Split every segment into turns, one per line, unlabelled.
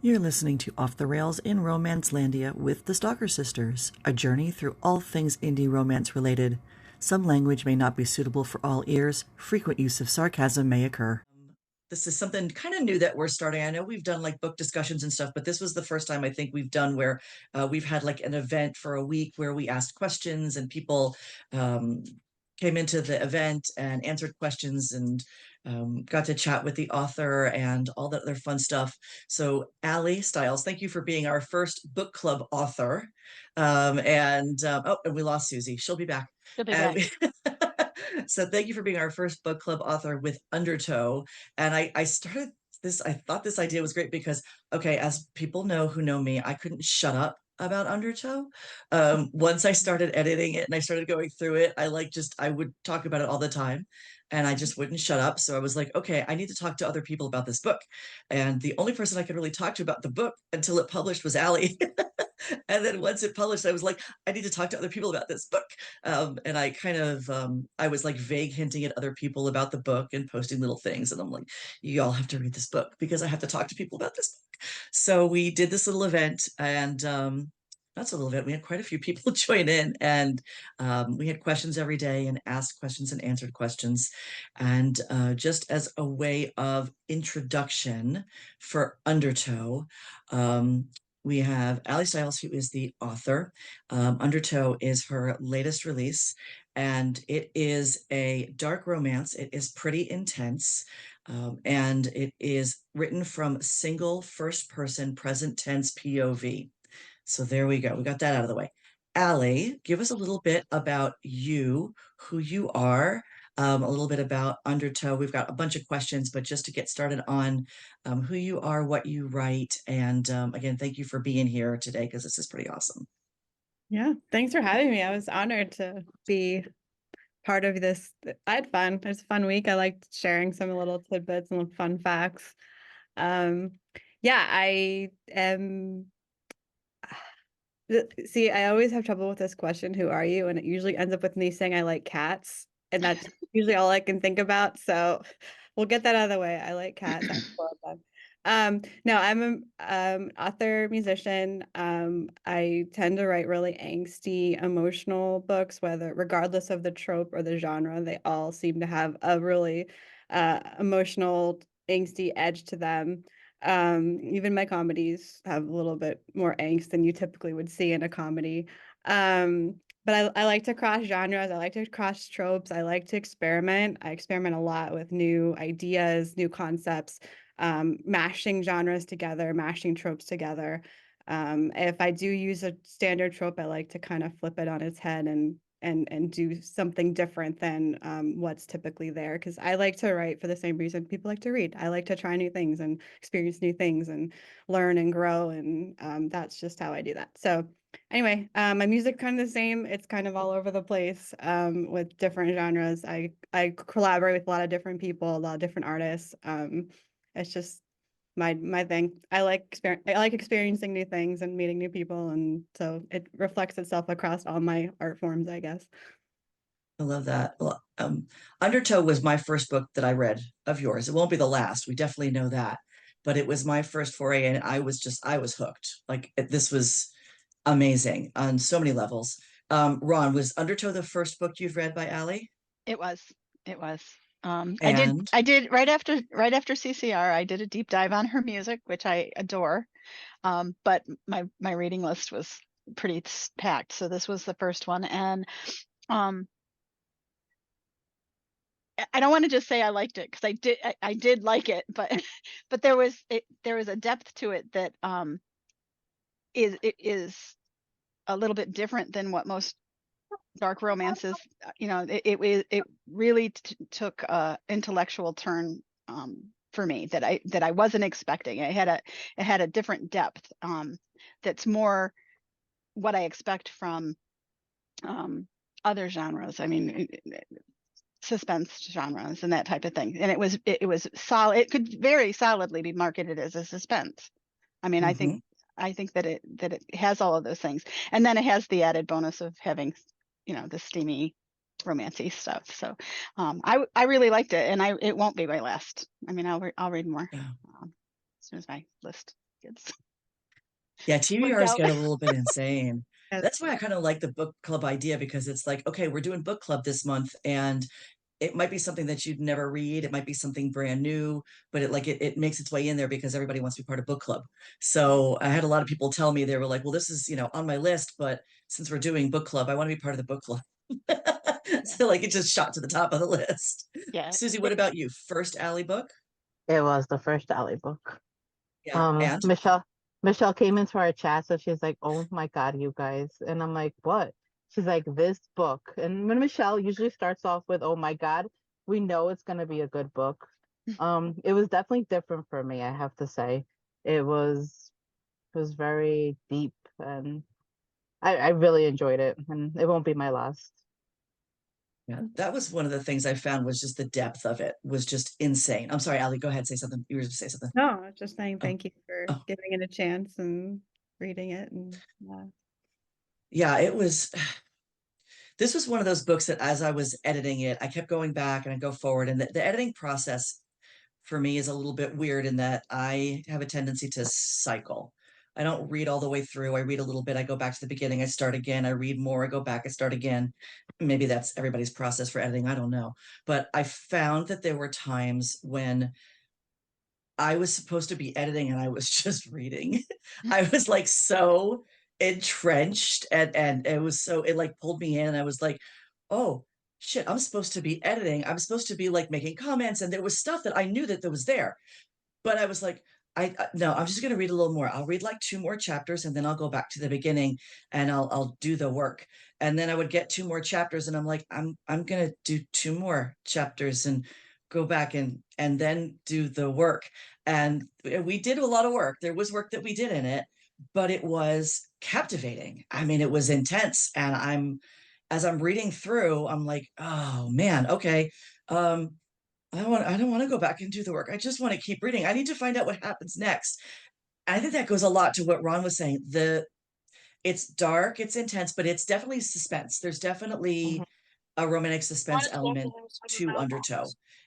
You're listening to Off the Rails in Romancelandia with the lkerSisters, a journey through all things indie romance related. Some language may not be suitable for all ears. Frequent use of sarcasm may occur. This is something kind of new that we're starting. I know we've done like book discussions and stuff, but this was the first time I think we've done where we've had like an event for a week where we asked questions and people came into the event and answered questions and got to chat with the author and all that other fun stuff. So Aly Stiles, thank you for being our first book club author. And we lost Susie. She'll be back.
She'll be back.
So thank you for being our first book club author with Undertow. And I started this, I thought this idea was great because, okay, as people know who know me, I couldn't shut up about Undertow. Once I started editing it and I started going through it, I would talk about it all the time and I just wouldn't shut up. So I was like, okay, I need to talk to other people about this book. And the only person I could really talk to about the book until it published was Aly. And then once it published, I was like, I need to talk to other people about this book. And I was like vague hinting at other people about the book and posting little things. And I'm like, you all have to read this book because I have to talk to people about this book. So we did this little event and that's a little bit. We had quite a few people join in, and we had questions every day and asked questions and answered questions. And just as a way of introduction for Undertow, we have Aly Stiles, who is the author. Undertow is her latest release, and it is a dark romance. It is pretty intense, and it is written from single first person present tense POV. So there we go. We got that out of the way. Aly, give us a little bit about you, who you are, a little bit about Undertow. We've got a bunch of questions, but just to get started on who you are, what you write, and again, thank you for being here today because this is pretty awesome.
Yeah, thanks for having me. I was honored to be part of this. I had fun. It was a fun week. I liked sharing some little tidbits and fun facts. Yeah, I am. See, I always have trouble with this question, who are you? And it usually ends up with me saying I like cats. And that's usually all I can think about. So we'll get that out of the way. I like cats. No, I'm an author, musician. I tend to write really angsty, emotional books, regardless of the trope or the genre, they all seem to have a really emotional, angsty edge to them. Even my comedies have a little bit more angst than you typically would see in a comedy. But I like to cross genres. I like to cross tropes. I like to experiment. I experiment a lot with new ideas, new concepts, mashing genres together, mashing tropes together. If I do use a standard trope, I like to kind of flip it on its head and do something different than what's typically there. Because I like to write for the same reason people like to read. I like to try new things and experience new things and learn and grow. And that's just how I do that. So anyway, my music kind of the same. It's kind of all over the place with different genres. I collaborate with a lot of different people, a lot of different artists. It's just my thing. I like experiencing new things and meeting new people, and so it reflects itself across all my art forms, I guess.
I love that. Well, Undertow was my first book that I read of yours. It won't be the last. We definitely know that. But it was my first foray, and I was hooked. This was amazing on so many levels. Ron, was Undertow the first book you've read by Aly?
It was. It was.
And
I did right after CCR, I did a deep dive on her music, which I adore. But my reading list was pretty packed. So this was the first one. And I don't want to just say I liked it, because I did like it, but but there was a depth to it that is a little bit different than what most dark romances, it really took a intellectual turn for me that I wasn't expecting. It had a different depth that's more what I expect from other genres. I mean, suspense genres and that type of thing. And it was solid. It could very solidly be marketed as a suspense. I mean, I think that it has all of those things, and then it has the added bonus of having, the steamy, romancy stuff. So, I really liked it, and it won't be my last. I mean, I'll read more
yeah.
as soon as my list It's
Yeah,
worked
TBRs
out.
get a little bit insane.
Yes.
That's why I kind of like the book club idea, because it's like, okay, we're doing book club this month, and it might be something that you'd never read. It might be something brand new, but it makes its way in there because everybody wants to be part of book club. So I had a lot of people tell me, they were like, well, this is, on my list, but since we're doing book club, I want to be part of the book club.
Yeah.
So like it just shot to the top of the list.
Yeah.
Susie, what about you? First Aly book?
It was the first Aly book.
Yeah. And
Michelle came into our chat, so she's like, "Oh my God, you guys!" And I'm like, "What?" She's like, "This book." And when Michelle usually starts off with, "Oh my God," we know it's gonna be a good book. It was definitely different for me, I have to say. It was very deep, and I really enjoyed it, and it won't be my last.
yeah, that was one of the things I found, was just the depth of it was just insane. I'm sorry, Aly, go ahead, say something. You were going to say something.
No, I was just saying
Oh,
thank you for
oh,
giving it a chance and reading it. And
yeah, it was. This was one of those books that, as I was editing it, I kept going back and I go forward, and the editing process for me is a little bit weird in that I have a tendency to cycle. I don't read all the way through. I read a little bit, I go back to the beginning, I start again, I read more, I go back, I start again. Maybe that's everybody's process for editing, I don't know. But I found that there were times when I was supposed to be editing and I was just reading. I was like so entrenched, and it like pulled me in. I was like, oh shit, I'm supposed to be editing. I'm supposed to be like making comments, and there was stuff that I knew that was there, but I was like, no, I'm just going to read a little more. I'll read like two more chapters, and then I'll go back to the beginning, and I'll do the work. And then I would get two more chapters, and I'm like, I'm going to do two more chapters and go back and then do the work. And we did a lot of work. There was work that we did in it, but it was captivating. I mean, it was intense, and as I'm reading through, I'm like, oh man, okay. I don't want to go back and do the work. I just want to keep reading. I need to find out what happens next. I think that goes a lot to what Ron was saying. It's dark, it's intense, but it's definitely suspense. There's definitely
Mhm.
a romantic suspense element to Undertow.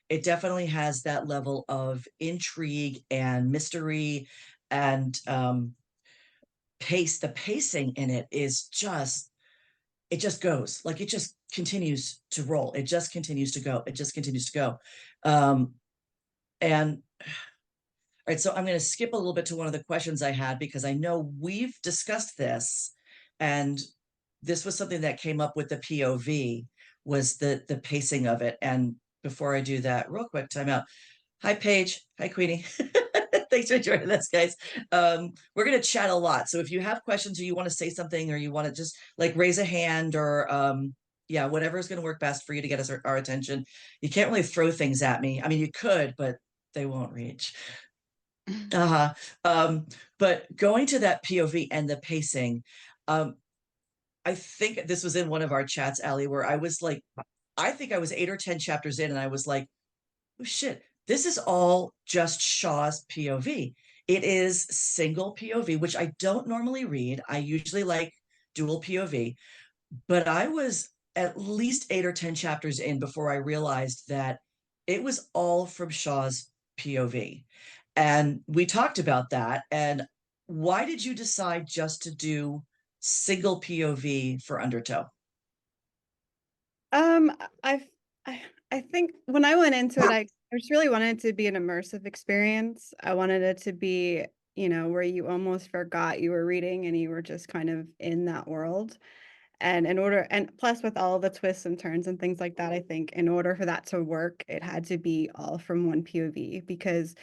It definitely has that level of intrigue and mystery, and pace. The pacing in it is just, it just goes, like it just continues to roll. It just continues to go. It just continues to go. And All right, so I'm going to skip a little bit to one of the questions I had, because I know we've discussed this, and this was something that came up with the POV, was the pacing of it. And before I do that, real quick, time out. Hi, Paige. Hi, Queenie. Thanks for joining us, guys. We're going to chat a lot. So if you have questions, or you want to say something, or you want to just like raise a hand, or yeah, whatever is going to work best for you to get us our attention. You can't really throw things at me. I mean, you could, but they won't reach. Uh-huh. But going to that POV and the pacing, um, I think this was in one of our chats, Aly, where I was like, I think I was 8 or 10 chapters in, and I was like, oh shit, this is all just Shaw's POV. It is single POV, which I don't normally read. I usually like dual POV, but I was at least 8 or 10 chapters in before I realized that it was all from Shaw's POV. And we talked about that. And why did you decide just to do single POV for Undertow?
Um, I, I, I think when I went into it, I just really wanted it to be an immersive experience. I wanted it to be, where you almost forgot you were reading and you were just kind of in that world. And plus with all the twists and turns and things like that, I think in order for that to work, it had to be all from one POV, because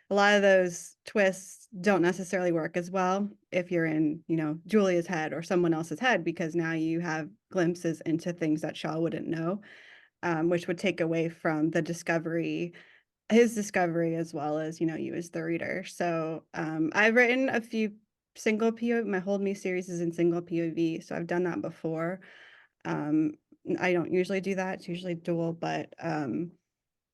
a lot of those twists don't necessarily work as well if you're in, Julia's head or someone else's head, because now you have glimpses into things that Shaw wouldn't know, which would take away from his discovery, as well as, you as the reader. So I've written a few single POV. My Hold Me series is in single POV, so I've done that before. Um, I don't usually do that. It's usually dual, but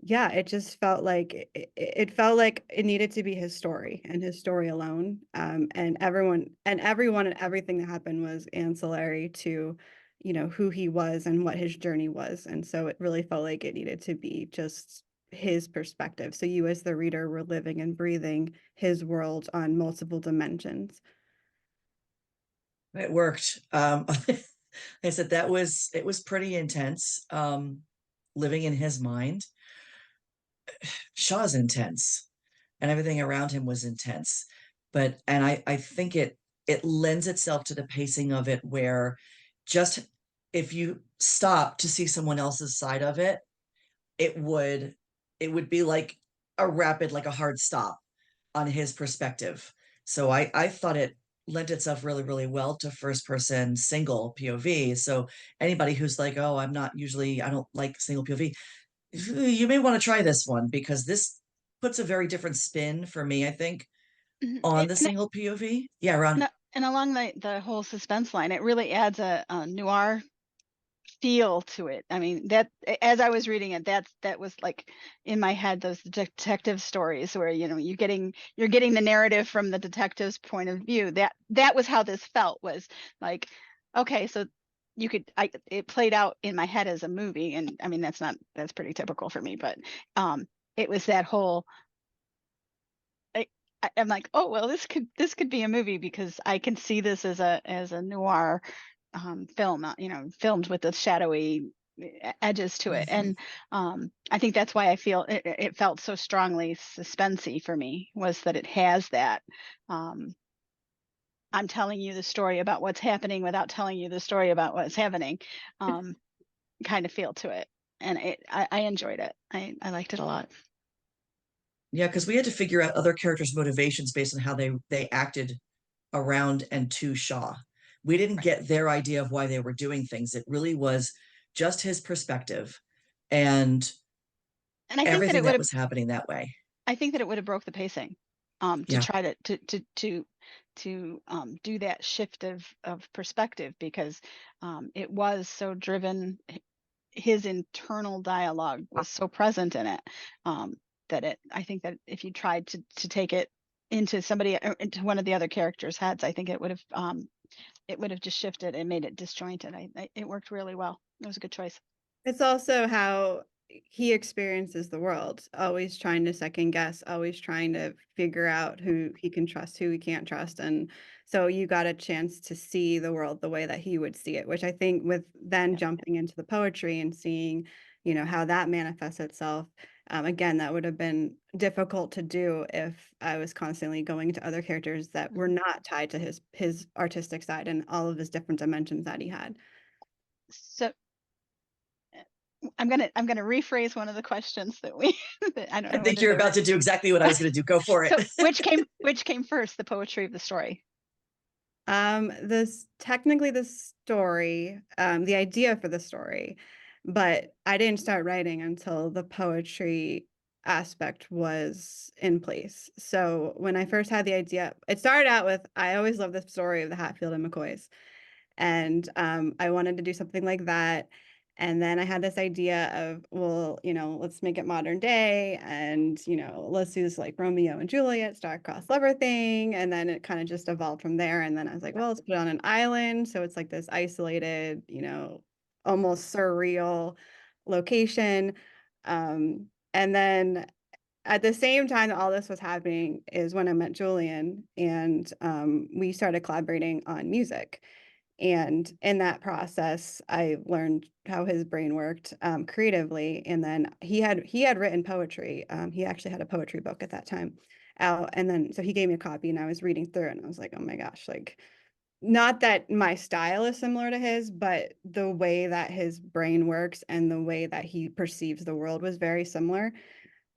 yeah, it just felt like it felt like it needed to be his story and his story alone. And everyone and everything that happened was ancillary to, who he was and what his journey was. And so it really felt like it needed to be just his perspective. So you as the reader were living and breathing his world on multiple dimensions.
It worked. I said it was pretty intense. Living in his mind. Shaw's intense, and everything around him was intense. And I think it lends itself to the pacing of it, where just if you stop to see someone else's side of it, it would it would be like like a hard stop on his perspective. So I thought it lent itself really, really well to first person single POV. So anybody who's like, oh, I don't like single POV, you may want to try this one, because this puts a very different spin for me, I think,
Mhm.
on the single POV. Yeah, Ron.
And along the whole suspense line, it really adds a noir feel to it. I mean, that as I was reading it, that was like in my head, those detective stories where, you know, you're getting the narrative from the detective's point of view. That was how this felt, was like, okay, so it played out in my head as a movie. And I mean, that's pretty typical for me, but it was that whole, I'm like, oh well, this could be a movie, because I can see this as a noir film, you know, filmed with the shadowy edges to it.
Mhm.
And I think that's why I feel it felt so strongly suspensey for me, was that it has that. Um, I'm telling you the story about what's happening without telling you the story about what's happening, um, kind of feel to it. And I enjoyed it. I liked it a lot.
Yeah, because we had to figure out other characters' motivations based on how they acted around and to Shaw. We didn't
Right.
get their idea of why they were doing things. It really was just his perspective and
And I think that
everything
it would
that
have
was happening that way.
I think that it would have broke the pacing, to
Yeah.
try to do that shift of perspective, because it was so driven. His internal dialogue was so present in it, um, that I think that if you tried to take it into into one of the other characters' heads, I think it would have just shifted and made it disjointed. It worked really well. It was a good choice.
It's also how he experiences the world, always trying to second guess, always trying to figure out who he can trust, who he can't trust. And so you got a chance to see the world the way that he would see it, which I think with then jumping into the poetry and seeing, you know, how that manifests itself. Again, that would have been difficult to do if I was constantly going to other characters that were not tied to his artistic side and all of his different dimensions that he had.
So I'm gonna rephrase one of the questions that we that I don't
I
know
think
whether
you're
they're
about to do exactly what I was going to do. Go for it.
so which came first, the poetry of the story?
This technically the story, the idea for the story, but I didn't start writing until the poetry aspect was in place. So when I first had the idea, it started out with I always loved the story of the Hatfield and McCoys. And I wanted to do something like that. And then I had this idea of, well, you know, let's make it modern day and, you know, let's do this like Romeo and Juliet star-crossed lover thing. And then it kind of just evolved from there. And then I was like, well, let's put it on an island. So it's like this isolated, you know, almost surreal location. And then at the same time that all this was happening is when I met Julian and we started collaborating on music. And in that process, I learned how his brain worked creatively. And then he had written poetry. He actually had a poetry book at that time out. And then so he gave me a copy, and I was reading through it, and I was like, oh my gosh, like not that my style is similar to his, but the way that his brain works and the way that he perceives the world was very similar.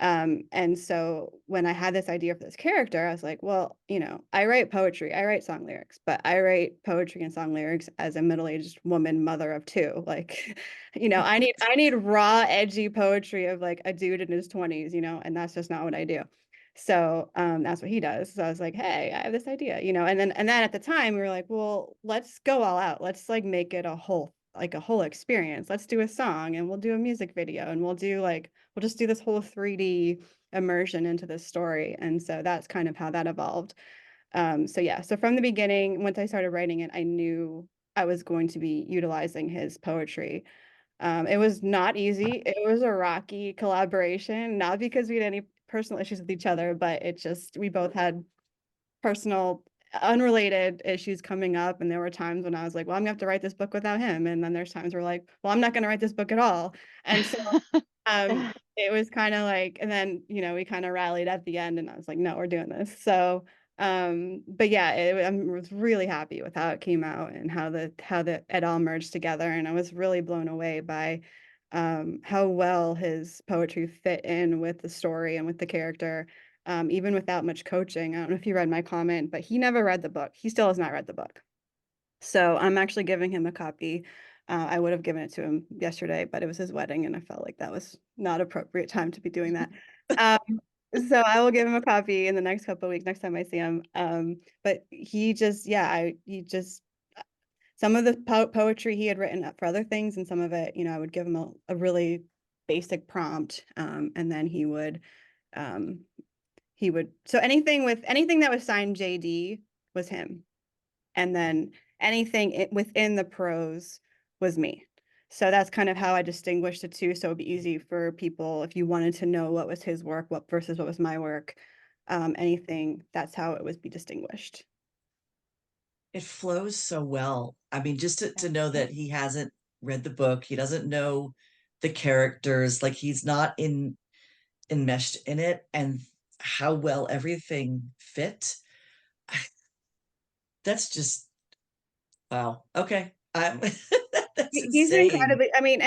And so when I had this idea for this character, I was like, well, you know, I write poetry, I write song lyrics, but I write poetry and song lyrics as a middle-aged woman, mother of two. Like, you know, I need raw, edgy poetry of like a dude in his 20s, you know, and that's just not what I do. So that's what he does. So I was like, hey, I have this idea, you know, and then at the time we were like, well, let's go all out. Let's like make it a whole experience. Let's do a song and we'll do a music video and we'll just do this whole 3D immersion into this story. And so that's kind of how that evolved. So yeah, so from the beginning, once I started writing it, I knew I was going to be utilizing his poetry. It was not easy. It was a rocky collaboration, not because we had any personal issues with each other, but it just, we both had personal, unrelated issues coming up. And there were times when I was like, well, I'm gonna have to write this book without him. And then there's times where like, well, I'm not gonna write this book at all. And so it was kind of like, and then, you know, we kind of rallied at the end and I was like, no, we're doing this. So but yeah, I was really happy with how it came out and how it all merged together. And I was really blown away by how well his poetry fit in with the story and with the character, even without much coaching. I don't know if you read my comment, but he never read the book. He still has not read the book. So I'm actually giving him a copy. I would have given it to him yesterday, but it was his wedding, and I felt like that was not appropriate time to be doing that. So I will give him a copy in the next couple of weeks, next time I see him. But he just, yeah, some of the poetry he had written up for other things, and some of it, you know, I would give him a really basic prompt, and then so anything that was signed JD was him, and then anything within the prose was me. So that's kind of how I distinguished the two. So it'd be easy for people if you wanted to know what was his work, what versus what was my work, anything, that's how it would be distinguished.
It flows so well. I mean, just to
Yeah.
know that he hasn't read the book, he doesn't know the characters, like he's not enmeshed in it, and how well everything fit. That's just wow. Okay. I'm that's
He's
insane.
incredibly, I mean,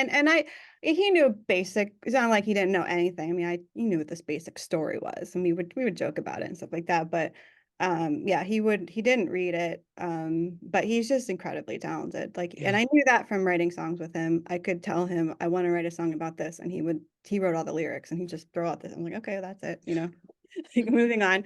he knew basic, it's not like he didn't know anything. I mean, he knew what this basic story was, and we would joke about it and stuff like that. But yeah, he didn't read it. But he's just incredibly talented. Like, and
Yeah.
I knew that from writing songs with him. I could tell him I want to write a song about this, and he wrote all the lyrics and he just throw out this. I'm like, okay, that's it, you know. Moving on.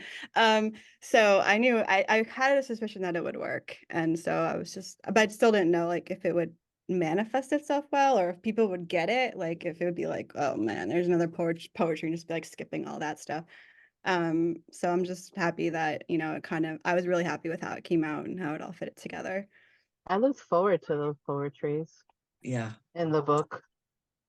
So I knew I had a suspicion that it would work. And so I was just, but I still didn't know like if it would manifest itself well, or if people would get it, like if it would be like, oh man, there's another poetry and just be like skipping all that stuff. So I'm just happy that, you know, I was really happy with how it came out and how it all fit together.
I looked forward to those poetries
Yeah.
in the book.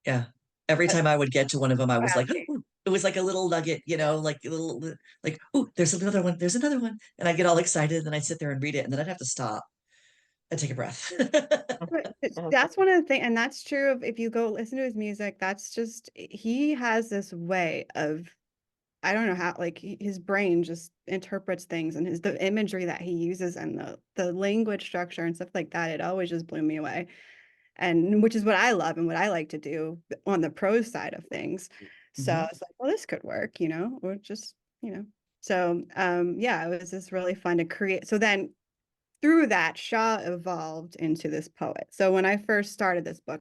Yeah. Every
But
time I would get to one of them, I was
wow,
like, "Ooh," it was like a little nugget, you know, like a little, like, oh, there's another one, there's another one. And I get all excited, and then I'd sit there and read it, and then I'd have to stop and take a breath.
but
Yes.
that's one of the things, and that's true of if you go listen to his music, that's just, he has this way of, I don't know how, like his brain just interprets things, and the imagery that he uses and the language structure and stuff like that, it always just blew me away. And which is what I love and what I like to do on the prose side of things. So
Mhm.
it's like, well, this could work, you know, or just, you know. So yeah, it was just really fun to create. So then through that, Shaw evolved into this poet. So when I first started this book,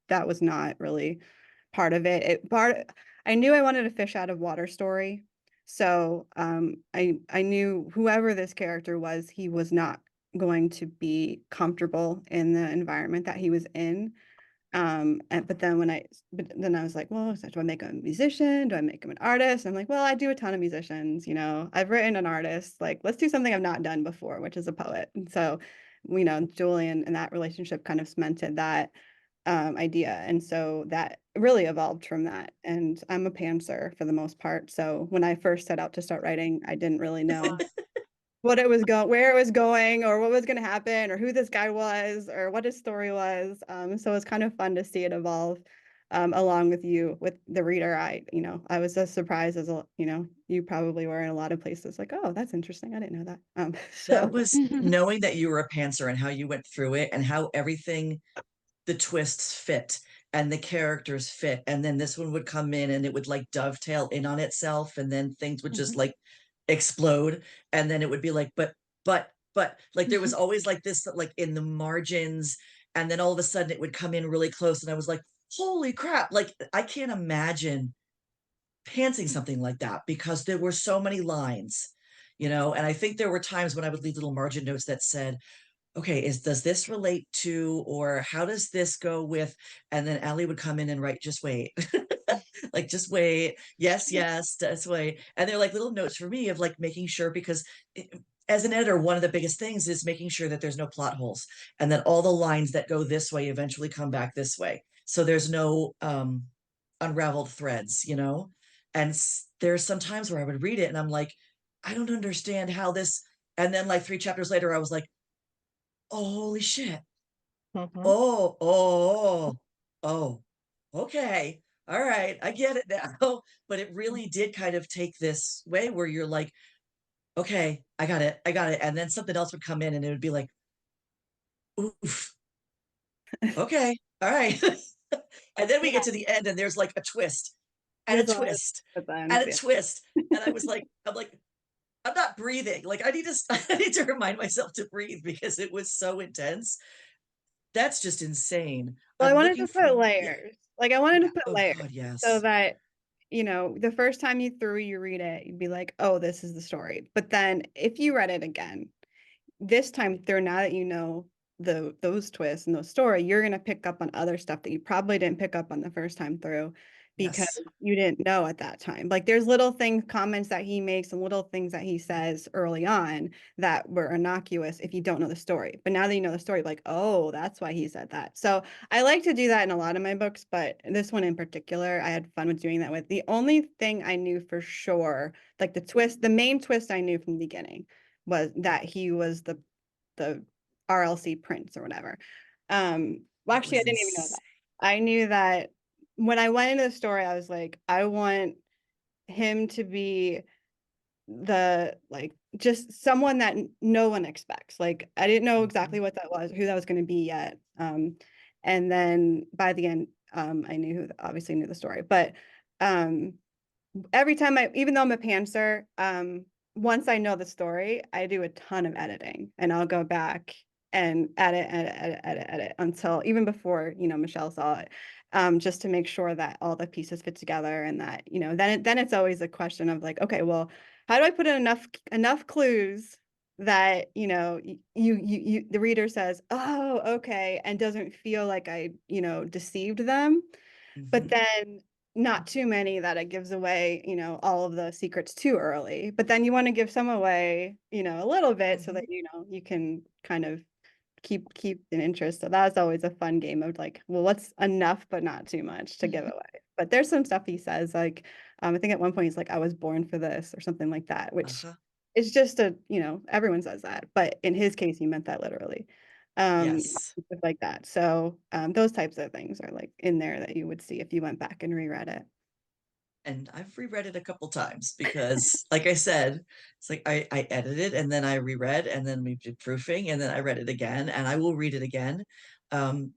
that was not really part of it. I knew I wanted a fish out of water story. So I knew whoever this character was, he was not going to be comfortable in the environment that he was in. But then I was like, well, so do I make him a musician? Do I make him an artist? I'm like, well, I do a ton of musicians, you know, I've written an artist, like, let's do something I've not done before, which is a poet. And so, you know, Julian and that relationship kind of cemented that idea. And so that really evolved from that. And I'm a pantser for the most part. So when I first set out to start writing, I didn't really know where it was going, or what was going to happen, or who this guy was, or what his story was. So it's kind of fun to see it evolve along with you, with the reader. I was as surprised as, you probably were in a lot of places, like, oh, that's interesting. I didn't know that.
That
So
was knowing that you were a pantser and how you went through it and how everything, the twists fit and the characters fit. And then this one would come in and it would like dovetail in on itself. And then things would just
Mhm.
like explode. And then it would be like, but like there was always like this, like in the margins. And then all of a sudden it would come in really close. And I was like, holy crap. Like I can't imagine pantsing something like that because there were so many lines, you know. And I think there were times when I would leave little margin notes that said, okay, does this relate to, or how does this go with, and then Aly would come in and write, just wait. Like, just wait. Yes, yes, just wait. And they're like little notes for me of like making sure, because as an editor, one of the biggest things is making sure that there's no plot holes and that all the lines that go this way eventually come back this way. So there's no unraveled threads, you know? And there's some times where I would read it and I'm like, I don't understand how this. And then like 3 chapters later, I was like, oh, holy shit.
Mhm.
Oh, oh, oh, okay. All right. I get it now. But it really did kind of take this way where you're like, okay, I got it. I got it. And then something else would come in and it would be like, oof, okay. All right. And then we
Yeah,
get to the end and there's like a twist and a
there's a lot of
twist
good
and
ones,
a
yeah.
twist. And I'm like, I'm not breathing. Like I need to, I need to remind myself to breathe because it was so intense. That's just insane.
Well, I
I'm
wanted
looking
to put
for, yeah,
layers. Like I wanted
yeah.
to put
Oh
layers
God,
so
yes.
that, you know, the first time you read it, you'd be like, oh, this is the story. But then if you read it again, this time through, now that you know those twists and those story, you're gonna pick up on other stuff that you probably didn't pick up on the first time through because
Yes.
you didn't know at that time. Like there's little things, comments that he makes and little things that he says early on that were innocuous if you don't know the story. But now that you know the story, like, oh, that's why he said that. So I like to do that in a lot of my books, but this one in particular, I had fun with doing that with. The only thing I knew for sure, like the main twist I knew from the beginning was that he was the RLC prince or whatever. Well,
That
actually, I
was
didn't even know
insane.
that. I knew that when I went into the story, I was like, I want him to be the like just someone that no one expects. Like I didn't know exactly
Mhm.
what that was, who that was going to be yet. And then by the end, I knew who obviously knew the story, but um every time even though I'm a pantser, once I know the story, I do a ton of editing and I'll go back and edit until even before, you know, Michelle saw it, just to make sure that all the pieces fit together and that, you know, then it's always a question of like, okay, well, how do I put in enough clues that, you know, the reader says, oh, okay, and doesn't feel like I, you know, deceived them, but
Mhm.
then not too many that it gives away, you know, all of the secrets too early. But then you want to give some away, you know, a little bit so that,
Mhm.
you know, you can kind of keep an interest. So that was always a fun game of like, well, what's enough but not too much to give
Mhm.
away. But there's some stuff he says like, I think at one point he's like, I was born for this or something like that, which
Uh-huh.
is just a, you know, everyone says that, but in his case, he meant that literally.
Yes.
Stuff like that. So those types of things are like in there that you would see if you went back and reread it.
And I've reread it a couple times because, like I said, it's like I edited and then I reread and then we did proofing and then I read it again and I will read it again.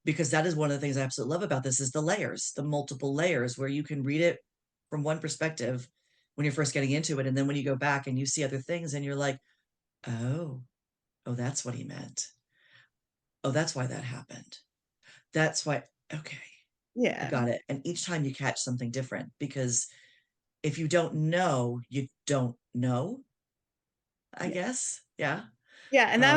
Because that is one of the things I absolutely love about this is the layers, the multiple layers where you can read it from one perspective when you're first getting into it. And then when you go back and you see other things and you're like, oh, oh, that's what he meant. Oh, that's why that happened. That's why, okay, I
Yeah.
got it. And each time you catch something different because if you don't know, you don't know, I
Yeah.
guess. Yeah.
Yeah, and that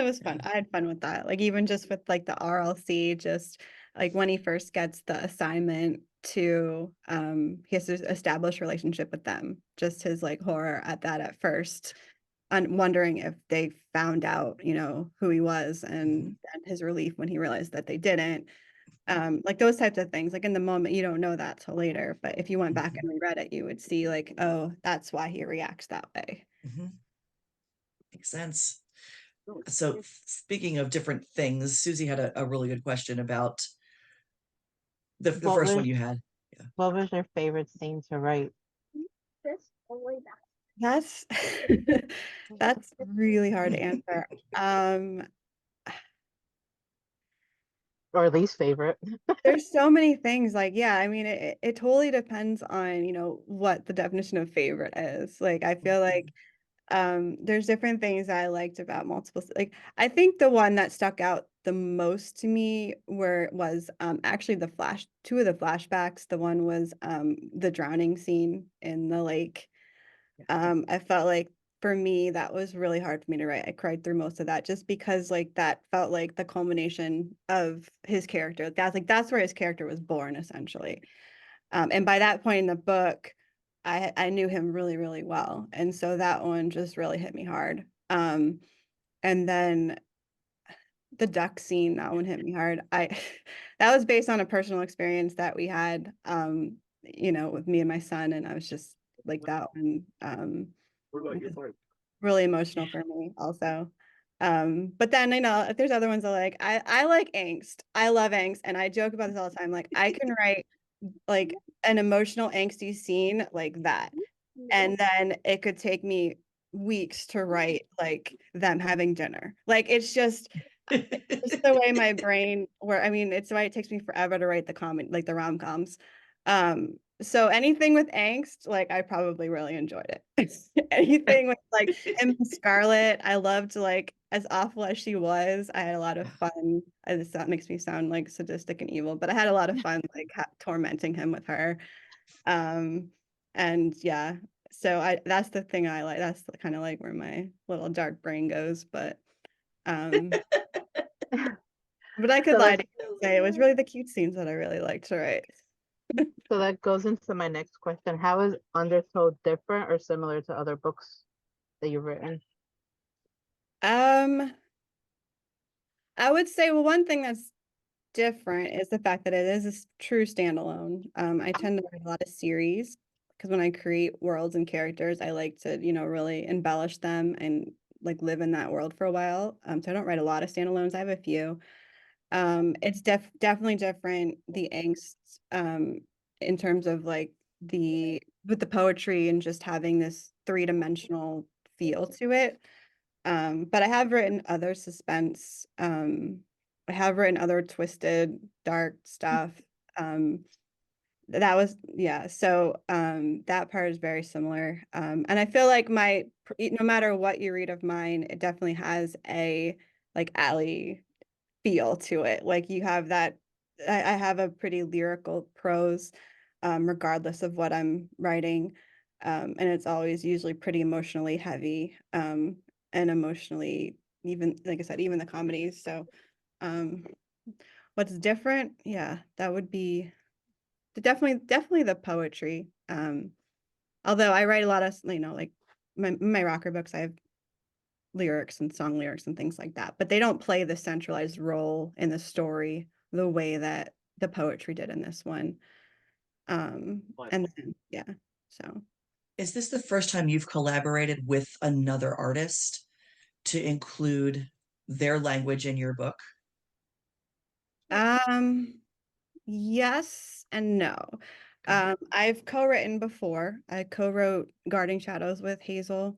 was
Yeah.
fun. I had fun with that. Like even just with like the RLC, just like when he first gets the assignment to he has to establish relationship with them. Just his like horror at that at first, and wondering if they found out, you know, who he was
Mhm.
and his relief when he realized that they didn't. Like those types of things. Like in the moment you don't know that till later, but if you went back
Mhm.
and reread it, you would see like, oh, that's why he reacts that way.
Mhm. Makes sense. So speaking of different things, Susie had a really good question about the
What
first one
was
you had. Yeah.
what was your favorite scene to write,
That's that's really hard to answer. Um,
or least favorite?
there's so many things like, yeah, I mean, it totally depends on, you know, what the definition of favorite is. Like, I feel like
Mhm.
there's different things that I liked about multiple, like, I think the one that stuck out the most to me was actually two of the flashbacks. The one was the drowning scene in the lake. I felt like for me, that was really hard for me to write. I cried through most of that just because like that felt like the culmination of his character. That's where his character was born essentially. And by that point in the book, I knew him really, really well. And so that one just really hit me hard. And then the duck scene, that one hit me hard. That was based on a personal experience that we had, with me and my son, and I was just like that one, was really emotional for me also. But then if there's other ones I like angst. I love angst, and I joke about this all the time. Like I can write like an emotional angsty scene like that, and then it could take me weeks to write like them having dinner. Like it's just the way my brain where I mean it's why it takes me forever to write the comment like the rom-coms. So anything with angst, like I probably really enjoyed it. Anything with like and Scarlett, I loved like as awful as she was, I had a lot of fun. That makes me sound like sadistic and evil, but I had a lot of fun like tormenting him with her. Um and yeah, so I that's the thing I like. That's kind of like where my little dark brain goes, um but I could
So
lie
that's
to you and say it was really the cute scenes that I really liked to write.
so that goes into my next question. How is Undertow different or similar to other books that you've written?
Um, I would say, well, one thing that's different is the fact that it is a true standalone. I tend to write a lot of series because when I create worlds and characters, I like to, really embellish them and like live in that world for a while. So I don't write a lot of standalones. I have a few. It's definitely different, the angst, in terms of like with the poetry and just having this three-dimensional feel to it. But I have written other suspense. I have written other twisted, dark stuff. Um, that was yeah. So that part is very similar. And I feel like no matter what you read of mine, it definitely has a like Aly feel to it. Like you have that. I have a pretty lyrical prose, regardless of what I'm writing. And it's always usually pretty emotionally heavy, and emotionally, even like I said, even the comedies. So, um, what's different? Yeah, that would be definitely the poetry. Although I write a lot of, like my rocker books, I have lyrics and song lyrics and things like that, but they don't play the centralized role in the story the way that the poetry did in this one. And then, yeah, so.
Is this the first time you've collaborated with another artist to include their language in your book?
Um, yes and no.
Okay.
I've co-written before. I co-wrote Guarding Shadows with Hazel.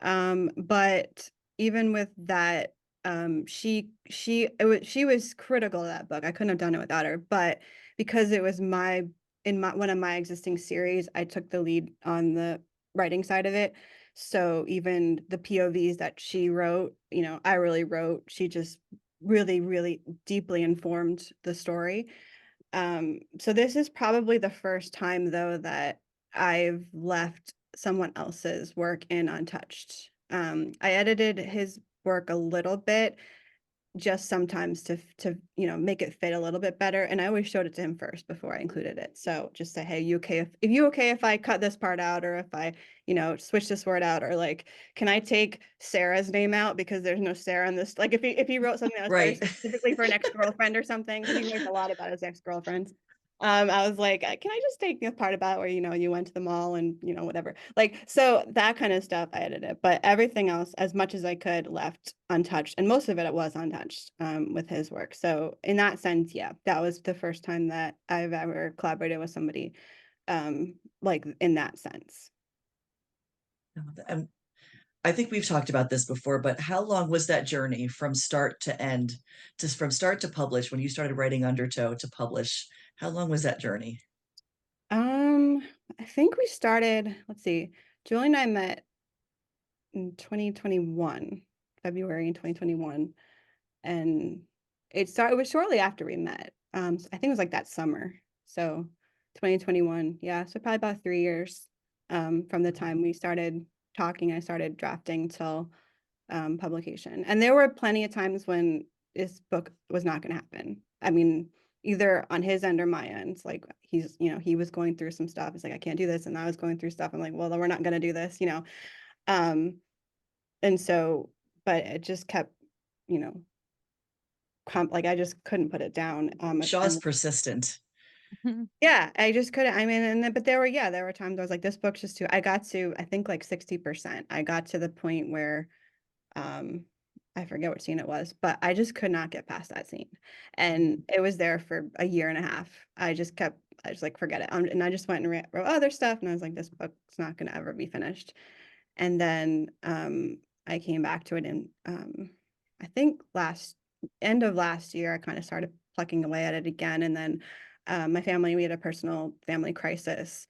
But even with that, she was critical of that book. I couldn't have done it without her, but because it was in my one of my existing series, I took the lead on the writing side of it. So even the POVs that she wrote, I really wrote. She just really, really deeply informed the story. So this is probably the first time though that I've left someone else's work in untouched. I edited his work a little bit, just sometimes to make it fit a little bit better. And I always showed it to him first before I included it. So just say, hey, you okay if you okay if I cut this part out, or if I, switch this word out, or like, can I take Sarah's name out because there's no Sarah in this? Like if he wrote something that was very
Right.
specifically for an ex-girlfriend or something, because he writes a lot about his ex-girlfriends. I was like, can I just take the part about where, you went to the mall and, whatever. Like, so that kind of stuff I edited, but everything else, as much as I could, left untouched. And most of it was untouched, with his work. So in that sense, yeah, that was the first time that I've ever collaborated with somebody, like in that sense.
And I think we've talked about this before, but how long was that journey from start to end, from start to publish when you started writing Undertow to publish? How long was that journey?
Um, I think we started, let's see, Julie and I met in 2021, February in 2021. And it was shortly after we met. So I think it was like that summer. So 2021. Yeah. So probably about 3 years, from the time we started talking, I started drafting till, publication. And there were plenty of times when this book was not going to happen. I mean, either on his end or my end. Like he was going through some stuff. It's like, I can't do this. And I was going through stuff. I'm like, well, then we're not going to do this. Um, and so, but it just kept, you know, like I just couldn't put it down.
Shaw's persistent.
Yeah, I just couldn't. I mean, and then, but there were times I was like, this book's just too. I got to, I think like 60%. I got to the point where, um, I forget what scene it was, but I just could not get past that scene, and it was there for a year and a half. I just like, forget it. And I just went and wrote other stuff, and I was like, this book's not going to ever be finished. And then, I came back to it in, I think end of last year, I kind of started plucking away at it again, and then my family, we had a personal family crisis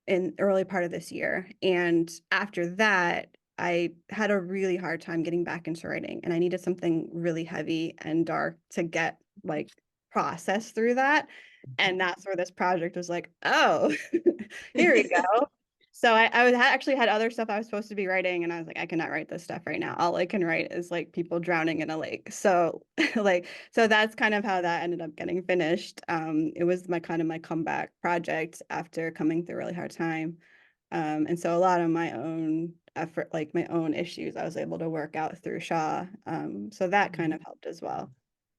in early part of this year. And after that, I had a really hard time getting back into writing, and I needed something really heavy and dark to get like processed through that. And that's where this project was like, oh, here we go. So actually had other stuff I was supposed to be writing, and I was like, I cannot write this stuff right now. All I can write is like people drowning in a lake. So like, so that's kind of how that ended up getting finished. It was my comeback project after coming through a really hard time. And so a lot of my own effort, like my own issues, I was able to work out through Shaw. So that kind of helped as well.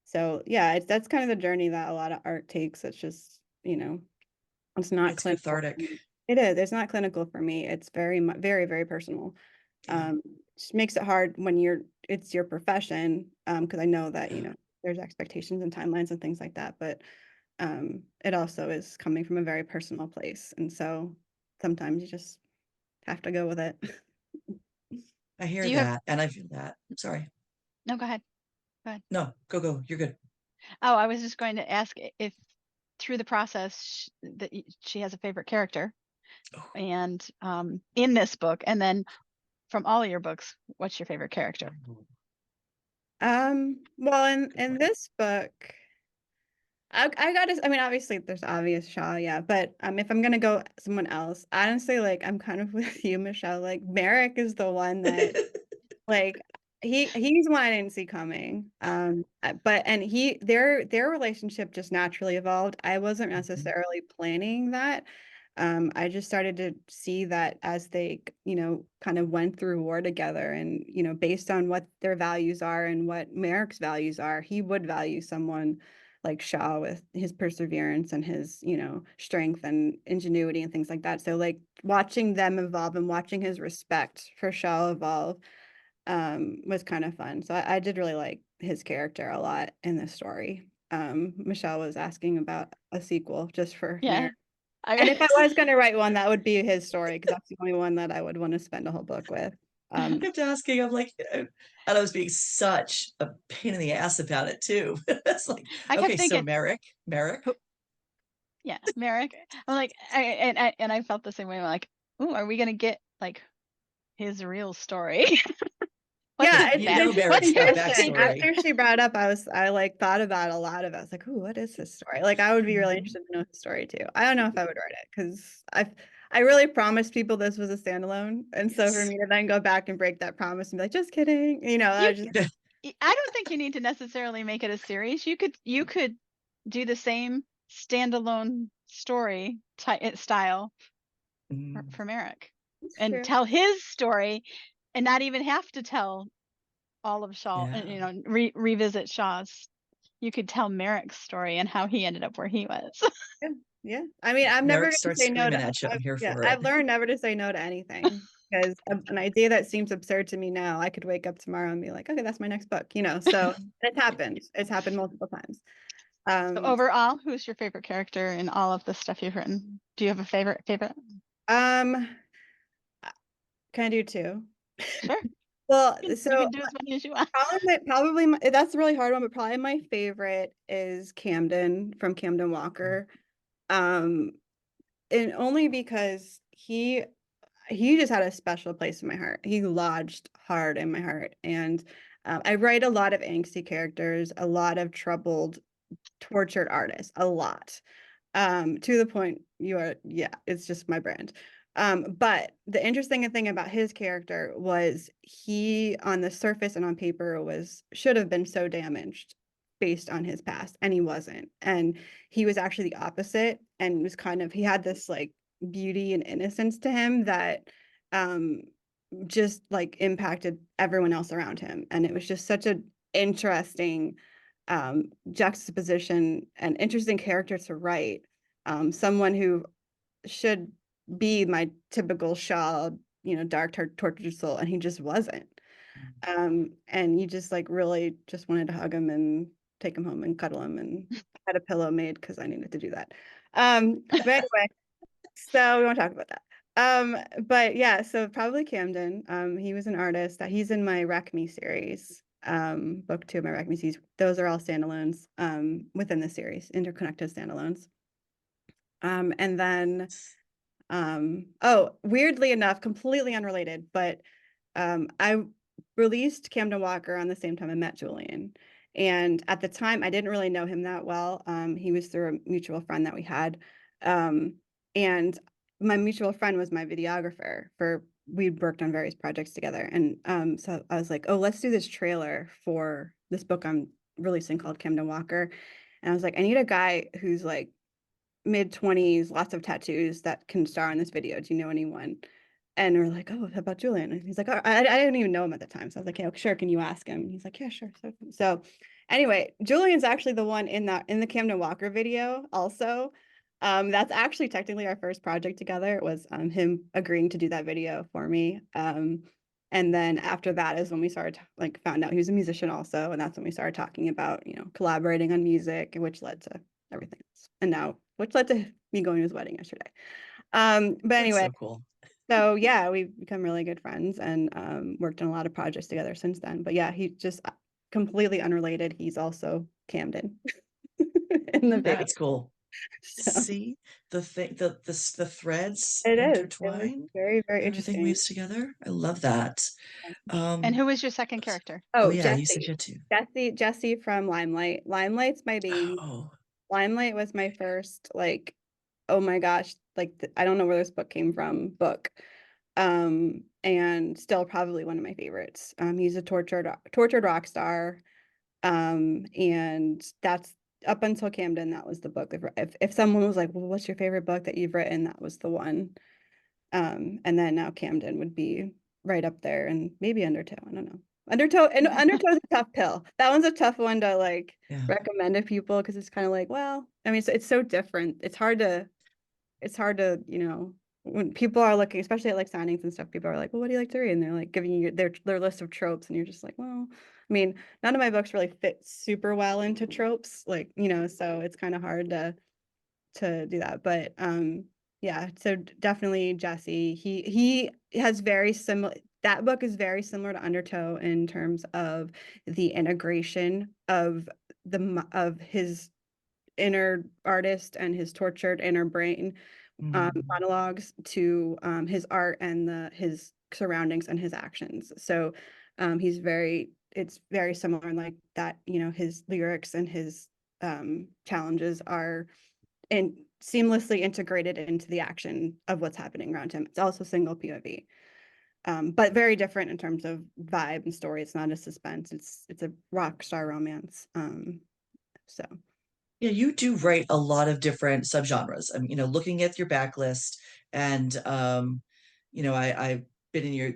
So yeah, that's kind of the journey that a lot of art takes. It's just, it's not
It's
clinical.
cathartic.
It is. It's not clinical for me. It's very, very, very personal.
Yeah.
Just makes it hard when it's your profession. Because I know that, there's expectations and timelines and things like that, but it also is coming from a very personal place. And so sometimes you just have to go with it.
I hear
Do you have,
that, and I feel that. Sorry.
no, go ahead.
No, go. You're good.
Oh, I was just going to ask if through the process that she has a favorite character,
Oh.
and in this book, and then from all of your books, what's your favorite character?
Well, in this book, I mean, obviously there's obvious Shaw, yeah, but if I'm gonna go someone else, honestly, like I'm kind of with you, Michelle. Like Merrick is the one that like he's one I didn't see coming. But and their relationship just naturally evolved. I wasn't necessarily planning that. I just started to see that as they, kind of went through war together, and, based on what their values are and what Merrick's values are, he would value someone like Shaw with his perseverance and his, strength and ingenuity and things like that. So like watching them evolve and watching his respect for Shaw evolve was kind of fun. So I did really like his character a lot in this story. Michelle was asking about a sequel just for
Yeah.
Merrick. And if I was going to write one, that would be his story, because that's the only one that I would want to spend a whole book with.
I kept asking, I'm like, and I was being such a pain in the ass about it too. It's like,
I kept
okay, so
thinking,
Merrick,
yeah, Merrick. I'm like, I felt the same way. I'm like, ooh, are we gonna get like his real story?
Yeah,
Merrick's
it's
got
interesting.
backstory.
After she brought up, I like thought about a lot of it. I was like, "Ooh, what is his story?" Like, I would be really interested to know his story too. I don't know if I would write it, because I really promised people this was a standalone, and so for
Yes.
me to then go back and break that promise and be like, "Just kidding," I
You,
just
I don't think you need to necessarily make it a series. You could do the same standalone story style
Mm,
for Merrick,
it's
and
true.
tell his story, and not even have to tell all of Shaw, and
yeah.
revisit Shaw's. You could tell Merrick's story and how he ended up where he was.
Yeah, yeah. I mean, I'm never
Merrick
going to
starts
say no
screaming
to.
at you. I'm here
Yeah,
for it.
I've learned never to say no to anything, because an idea that seems absurd to me now, I could wake up tomorrow and be like, okay, that's my next book. So it's happened. It's happened multiple times.
So
Um,
overall, who's your favorite character in all of the stuff you've written? Do you have a favorite?
um, can I do two?
Sure.
Well,
You
so
can do as many as you want.
that's a really hard one, but probably my favorite is Camden from Camden Walker. Um, and only because he just had a special place in my heart. He lodged hard in my heart. And I write a lot of angsty characters, a lot of troubled, tortured artists, a lot. To the point it's just my brand. But the interesting thing about his character was he, on the surface and on paper, should have been so damaged based on his past, and he wasn't. And he was actually the opposite, and was he had this like beauty and innocence to him that um just like impacted everyone else around him. And it was just such an interesting juxtaposition and interesting character to write. Someone who should be my typical Shaw, dark tortured soul, and he just wasn't. And you just like really just wanted to hug him and take him home and cuddle him, and I had a pillow made because I needed to do that. But anyway, so we won't talk about that. But yeah, so probably Camden. He was an artist that he's in my Wreck Me series. Book 2 of my Wreck Me series. Those are all standalones within the series, interconnected standalones. And then oh, weirdly enough, completely unrelated, but I released Camden Walker on the same time I met Julian. And at the time, I didn't really know him that well. He was through a mutual friend that we had. And my mutual friend was my videographer we'd worked on various projects together. And so I was like, oh, let's do this trailer for this book I'm releasing called Camden Walker. And I was like, I need a guy who's like mid-20s, lots of tattoos that can star in this video. Do you know anyone? And we're like, oh, how about Julian? And he's like, oh, I didn't even know him at the time. So I was like, yeah, sure. Can you ask him? And he's like, yeah, sure. So anyway, Julian's actually the one in the Camden Walker video also. That's actually technically our first project together. It was him agreeing to do that video for me. And then after that is when we started like found out he was a musician also. And that's when we started talking about, collaborating on music, which led to everything else. And now, which led to me going to his wedding yesterday. But
That's
anyway,
so cool.
so yeah, we've become really good friends and worked on a lot of projects together since then. But yeah, he just completely unrelated. He's also Camden in the video.
That's cool.
So
See the thing, the threads
it was
intertwine,
very, very
everything
interesting.
weaves together. I love that.
And who was your second character?
Oh
Oh,
yeah, you said you
Jesse.
had two.
Jesse from Limelight. Limelight's my baby.
Oh,
Limelight was my first, like, oh my gosh, like I don't know where this book came from, book. And still probably one of my favorites. He's a tortured rock star. And that's up until Camden, that was the book. If someone was like, well, what's your favorite book that you've written? That was the one. And then now Camden would be right up there, and maybe Undertow. I don't know. Undertow is a tough pill. That one's a tough one to like
yeah.
recommend to people because it's kind of like, well, I mean, it's so different. It's hard to, when people are looking, especially at like signings and stuff, people are like, well, what do you like to read? And they're like giving you their list of tropes, and you're just like, well, I mean, none of my books really fit super well into tropes, like, so it's kind of hard to do that. But yeah, so definitely Jesse. He has very similar. That book is very similar to Undertow in terms of the integration of his inner artist and his tortured inner brain monologues to his art and his surroundings and his actions. So it's very similar in like that, his lyrics and his challenges are seamlessly integrated into the action of what's happening around him. It's also single POV. But very different in terms of vibe and story. It's not a suspense. It's a rock star romance. So
Yeah, you do write a lot of different subgenres. I mean, looking at your backlist and I've been in your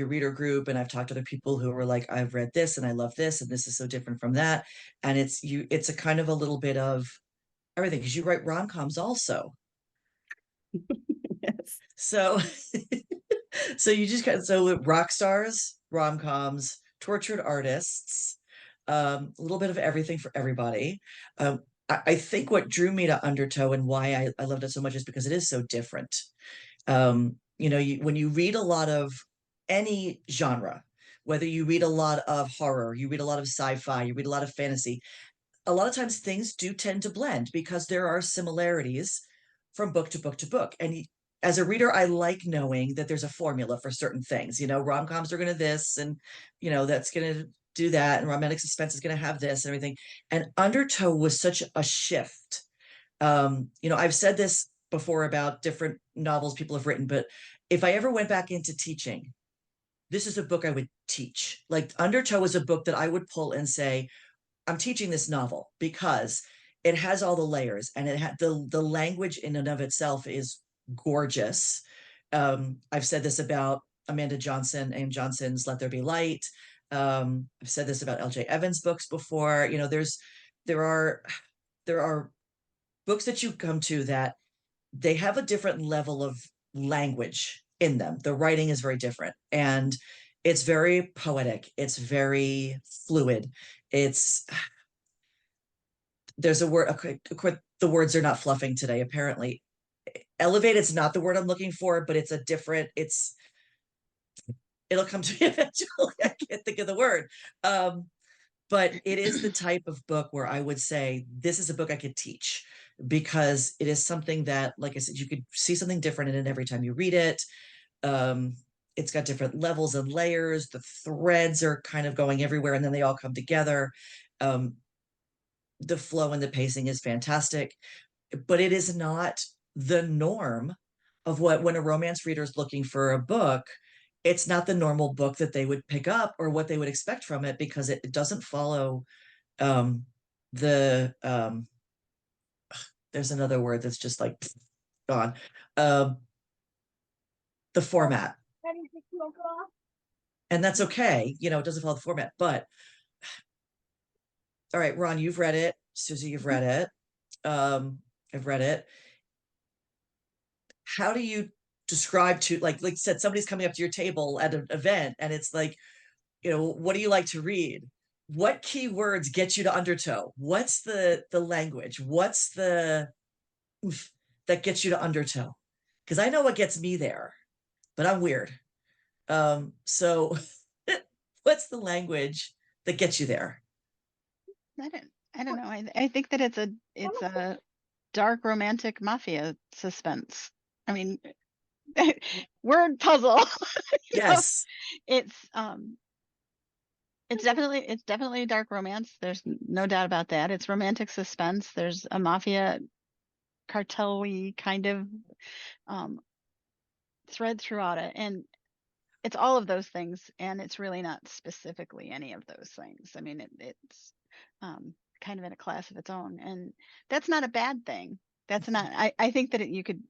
reader group, and I've talked to other people who were like, I've read this and I love this, and this is so different from that. And it's a kind of a little bit of everything because you write rom-coms also.
yes.
So so you just got so rock stars, rom-coms, tortured artists, a little bit of everything for everybody. I think what drew me to Undertow and why I loved it so much is because it is so different. When you read a lot of any genre, whether you read a lot of horror, you read a lot of sci-fi, you read a lot of fantasy, a lot of times things do tend to blend because there are similarities from book to book to book. And as a reader, I like knowing that there's a formula for certain things. Rom-coms are going to this, and that's going to do that, and romantic suspense is going to have this and everything. And Undertow was such a shift. I've said this before about different novels people have written, but if I ever went back into teaching, this is a book I would teach. Like Undertow is a book that I would pull and say, I'm teaching this novel because it has all the layers, and it had the language in and of itself is gorgeous. I've said this about Amanda Johnson, Johnson's Let There Be Light. I've said this about LJ Evans books before. You know, there are there are books that you come to that they have a different level of language in them. The writing is very different, and it's very poetic. It's very fluid. It's there's a word. The words are not fluffing today. Apparently, elevated is not the word I'm looking for, but it's a different. It'll come to me eventually. I can't think of the word. But it is the type of book where I would say this is a book I could teach, because it is something that, like I said, you could see something different in it every time you read it. It's got different levels and layers. The threads are kind of going everywhere, and then they all come together. Um, the flow and the pacing is fantastic, but it is not the norm of what, when a romance reader is looking for a book, it's not the normal book that they would pick up or what they would expect from it, because it doesn't follow um the there's another word that's just like gone, um the format. And that's okay, you know, it doesn't follow the format. But all right, Ron, you've read it. Susie, you've read it. I've read it. How do you describe to, like I said, somebody's coming up to your table at an event and it's like, you know, what do you like to read? What keywords get you to Undertow? What's the language? What's the oof that gets you to Undertow? Because I know what gets me there, but I'm weird. So what's the language that gets you there?
I don't know. I think that it's a dark romantic mafia suspense. I mean, word puzzle. You know?
Yes.
It's it's definitely a dark romance. There's no doubt about that. It's romantic suspense. There's a mafia cartel-y kind of thread throughout it, and it's all of those things, and it's really not specifically any of those things. I mean, it's kind of in a class of its own, and that's not a bad thing. That's not. I think that you could.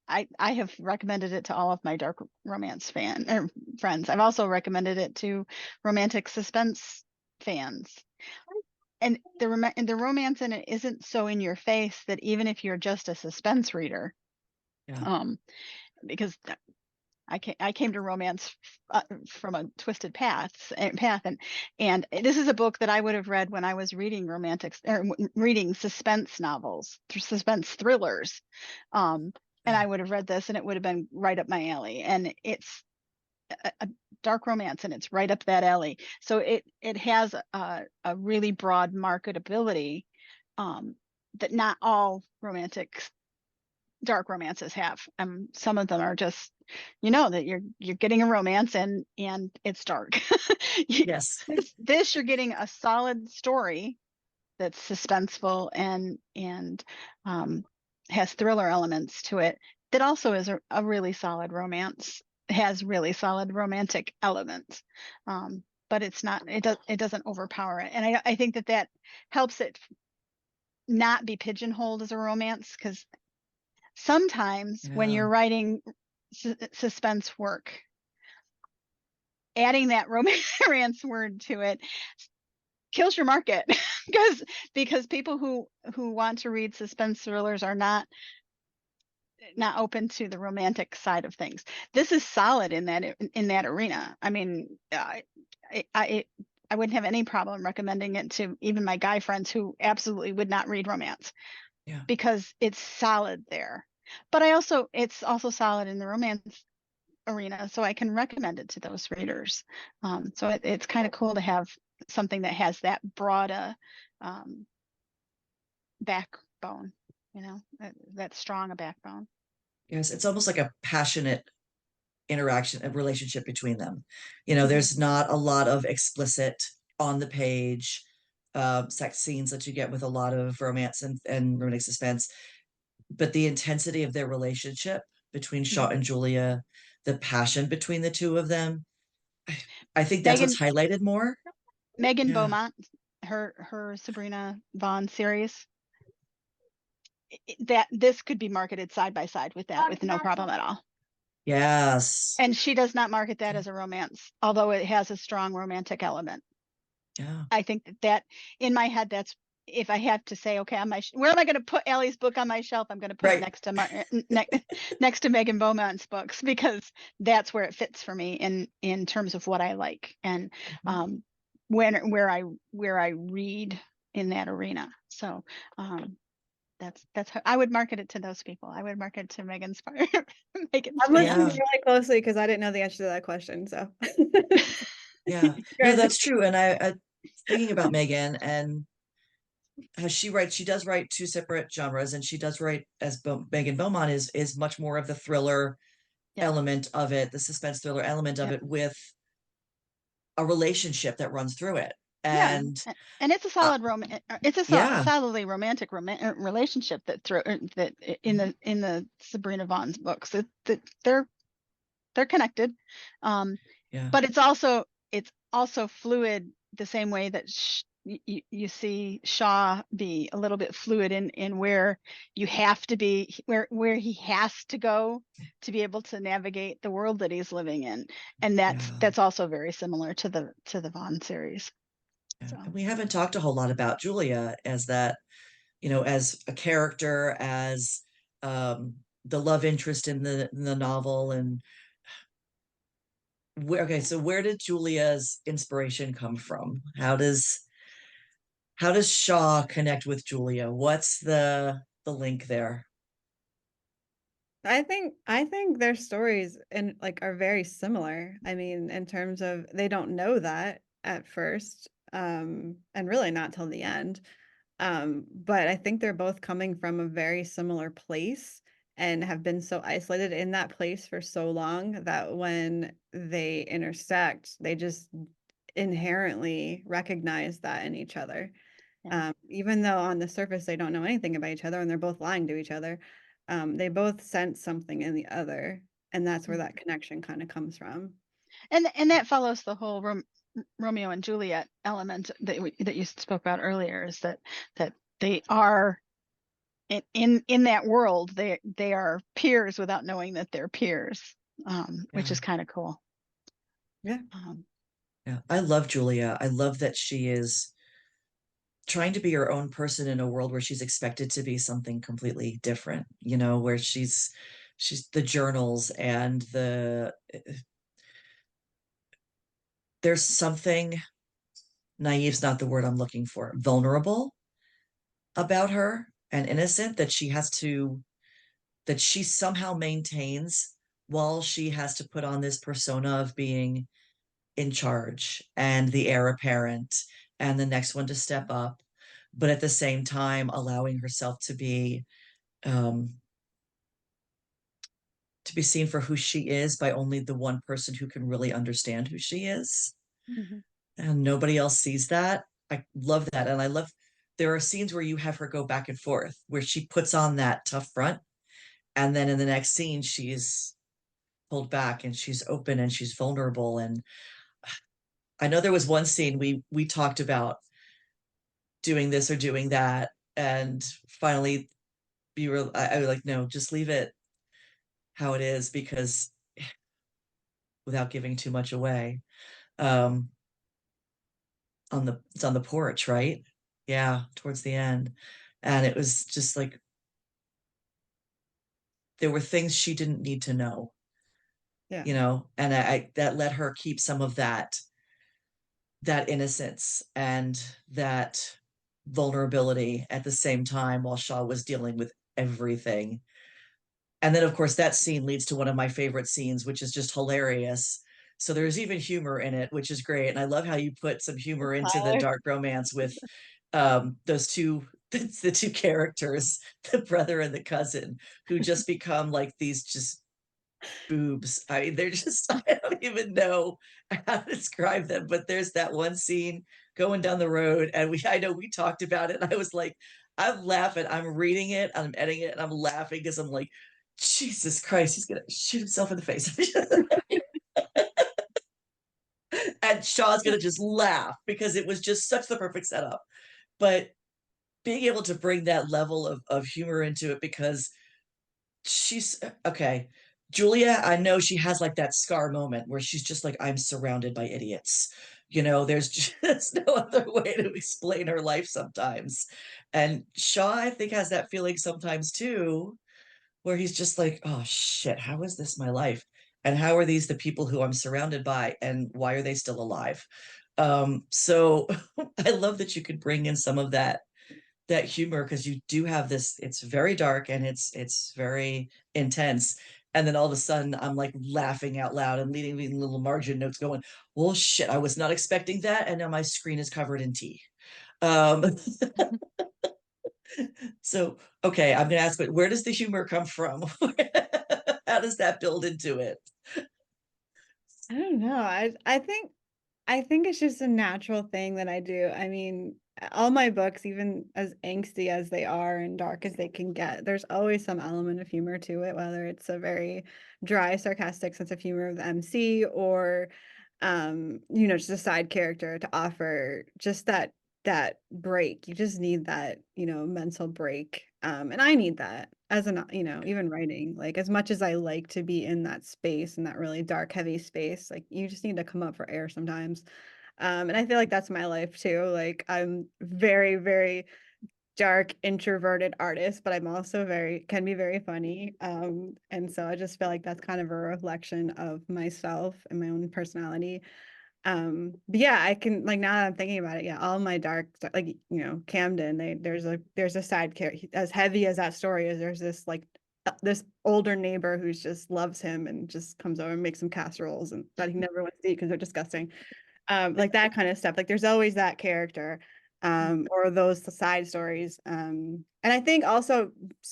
I have recommended it to all of my dark romance friends. I've also recommended it to romantic suspense fans. And the romance in it isn't so in your face that even if you're just a suspense reader,
Yeah.
because I came to romance from a twisted path, and this is a book that I would have read when I was reading reading suspense novels, suspense thrillers, and I would have read this, and it would have been right up my alley. And it's a dark romance, and it's right up that alley. So it has a really broad marketability that not all dark romances have. Some of them are just, you know, that you're getting a romance and it's dark.
Yes.
This you're getting a solid story that's suspenseful and has thriller elements to it, that also is a really solid romance, has really solid romantic elements, but it doesn't overpower it. And I think that helps it not be pigeonholed as a romance, because sometimes when
Yeah.
you're writing suspense work, adding that romance word to it kills your market, because people who want to read suspense thrillers are not open to the romantic side of things. This is solid in that arena. I mean, I wouldn't have any problem recommending it to even my guy friends who absolutely would not read romance,
Yeah.
because it's solid there. But it's also solid in the romance arena, so I can recommend it to those readers. So it's kind of cool to have something that has that broad backbone, you know, that strong a backbone.
Yes, it's almost like a passionate interaction, a relationship between them. You know,
Mhm.
there's not a lot of explicit on the page sex scenes that you get with a lot of romance and romantic suspense, but the intensity of their relationship between Shaw
Mhm.
and Julia, the passion between the two of them, I think that's
Megan
what's highlighted more. Yeah.
Beaumont, her Sabrina Vaughn series, that this could be marketed side by side with that with no problem at all.
Yes.
And she does not market that as a romance, although it has a strong romantic element.
Yeah.
I think that in my head, that's, if I have to say, okay, on my where am I going to put Aly's book on my shelf? I'm going to put it
Right.
next to next to Megan Beaumont's books, because that's where it fits for me in terms of what I like, and um, where I read in that arena. So that's how I would market it to those people. I would market it to Megan's part, Megan's
I'm listening
fans.
Yeah.
really closely because I didn't know the answer to that question. So
Yeah. No,
Good.
that's true. And I thinking about Megan and how she does write two separate genres, and she does write as Megan Beaumont is much more of the thriller
Yeah,
element of it, the suspense thriller element of
yeah,
it, with a relationship that runs through it.
yeah.
And
And it's a
uh,
solid it's a
yeah,
solidly romantic relationship that in the Sabrina Vaughn's books, that they're connected, um
yeah,
but it's also fluid, the same way that you see Shaw be a little bit fluid in where you have to be, where he has to go to be able to navigate the world that he's living in, and
yeah,
that's also very similar to the Vaughn series.
yeah.
So
And we haven't talked a whole lot about Julia as that, as a character, as um the love interest in the novel. And okay, so where did Julia's inspiration come from? How does Shaw connect with Julia? What's the link there?
I think their stories and like are very similar. I mean, in terms of they don't know that at first, and really not till the end. But I think they're both coming from a very similar place and have been so isolated in that place for so long that when they intersect, they just inherently recognize that in each other.
yeah.
Even though on the surface they don't know anything about each other and they're both lying to each other, they both sense something in the other, and that's where that connection kind of comes from.
And that follows the whole Romeo and Juliet element that you spoke about earlier, is that they are in that world, they are peers without knowing that they're peers, which
Yeah.
is kind of cool.
Yeah.
um,
Yeah, I love Julia. I love that she is trying to be her own person in a world where she's expected to be something completely different, where she's the journals and there's something, naive's not the word I'm looking for, vulnerable about her and innocent that she somehow maintains while she has to put on this persona of being in charge and the heir apparent and the next one to step up, but at the same time allowing herself um, to be seen for who she is by only the one person who can really understand who she is,
mhm.
and nobody else sees that. I love that, and I love there are scenes where you have her go back and forth where she puts on that tough front, and then in the next scene she's pulled back and she's open and she's vulnerable. And I know there was one scene we talked about doing this or doing that, and finally I was like, no, just leave it how it is, because without giving too much away, um it's on the porch, right? Yeah, towards the end. And it was just like there were things she didn't need to know,
Yeah.
and I that let her keep some of that innocence and that vulnerability at the same time while Shaw was dealing with everything. And then, of course, that scene leads to one of my favorite scenes, which is just hilarious. So there's even humor in it, which is great. And I love how you put some humor into the
Tyler.
dark romance with those two, the two characters, the brother and the cousin, who just become like these just boobs. I mean, they're just, I don't even know how to describe them, but there's that one scene going down the road, and I know we talked about it. And I was like, I'm laughing. I'm reading it, I'm editing it, and I'm laughing because I'm like, Jesus Christ, he's gonna shoot himself in the face. And Shaw's gonna just laugh because it was just such the perfect setup. But being able to bring that level of humor into it, because she's okay. Julia, I know she has like that scar moment where she's just like, I'm surrounded by idiots. There's just no other way to explain her life sometimes. And Shaw, I think, has that feeling sometimes too, where he's just like, oh shit, how is this my life? And how are these the people who I'm surrounded by? And why are they still alive? So I love that you could bring in some of that humor, because you do have this, it's very dark and it's very intense, and then all of a sudden I'm like laughing out loud and leaving little margin notes going, well shit, I was not expecting that, and now my screen is covered in tea. um so okay, I'm gonna ask, but where does the humor come from? How does that build into it?
I don't know. I think it's just a natural thing that I do. I mean, all my books, even as angsty as they are and dark as they can get, there's always some element of humor to it, whether it's a very dry, sarcastic sense of humor of the MC or just a side character to offer just that break. You just need that, mental break. And I need that as an, even writing, like as much as I like to be in that space, in that really dark, heavy space, like you just need to come up for air sometimes. And I feel like that's my life too. Like I'm very, very dark, introverted artist, but I'm also can be very funny. And so I just feel like that's kind of a reflection of myself and my own personality. But yeah, I can, like, now that I'm thinking about it, yeah, all my like, Camden, there's a side character, as heavy as that story is, there's this like this older neighbor who's just loves him and just comes over and makes some casseroles and that he never wants to eat because they're disgusting. Like that kind of stuff. Like there's always that character, or those side stories. And I think also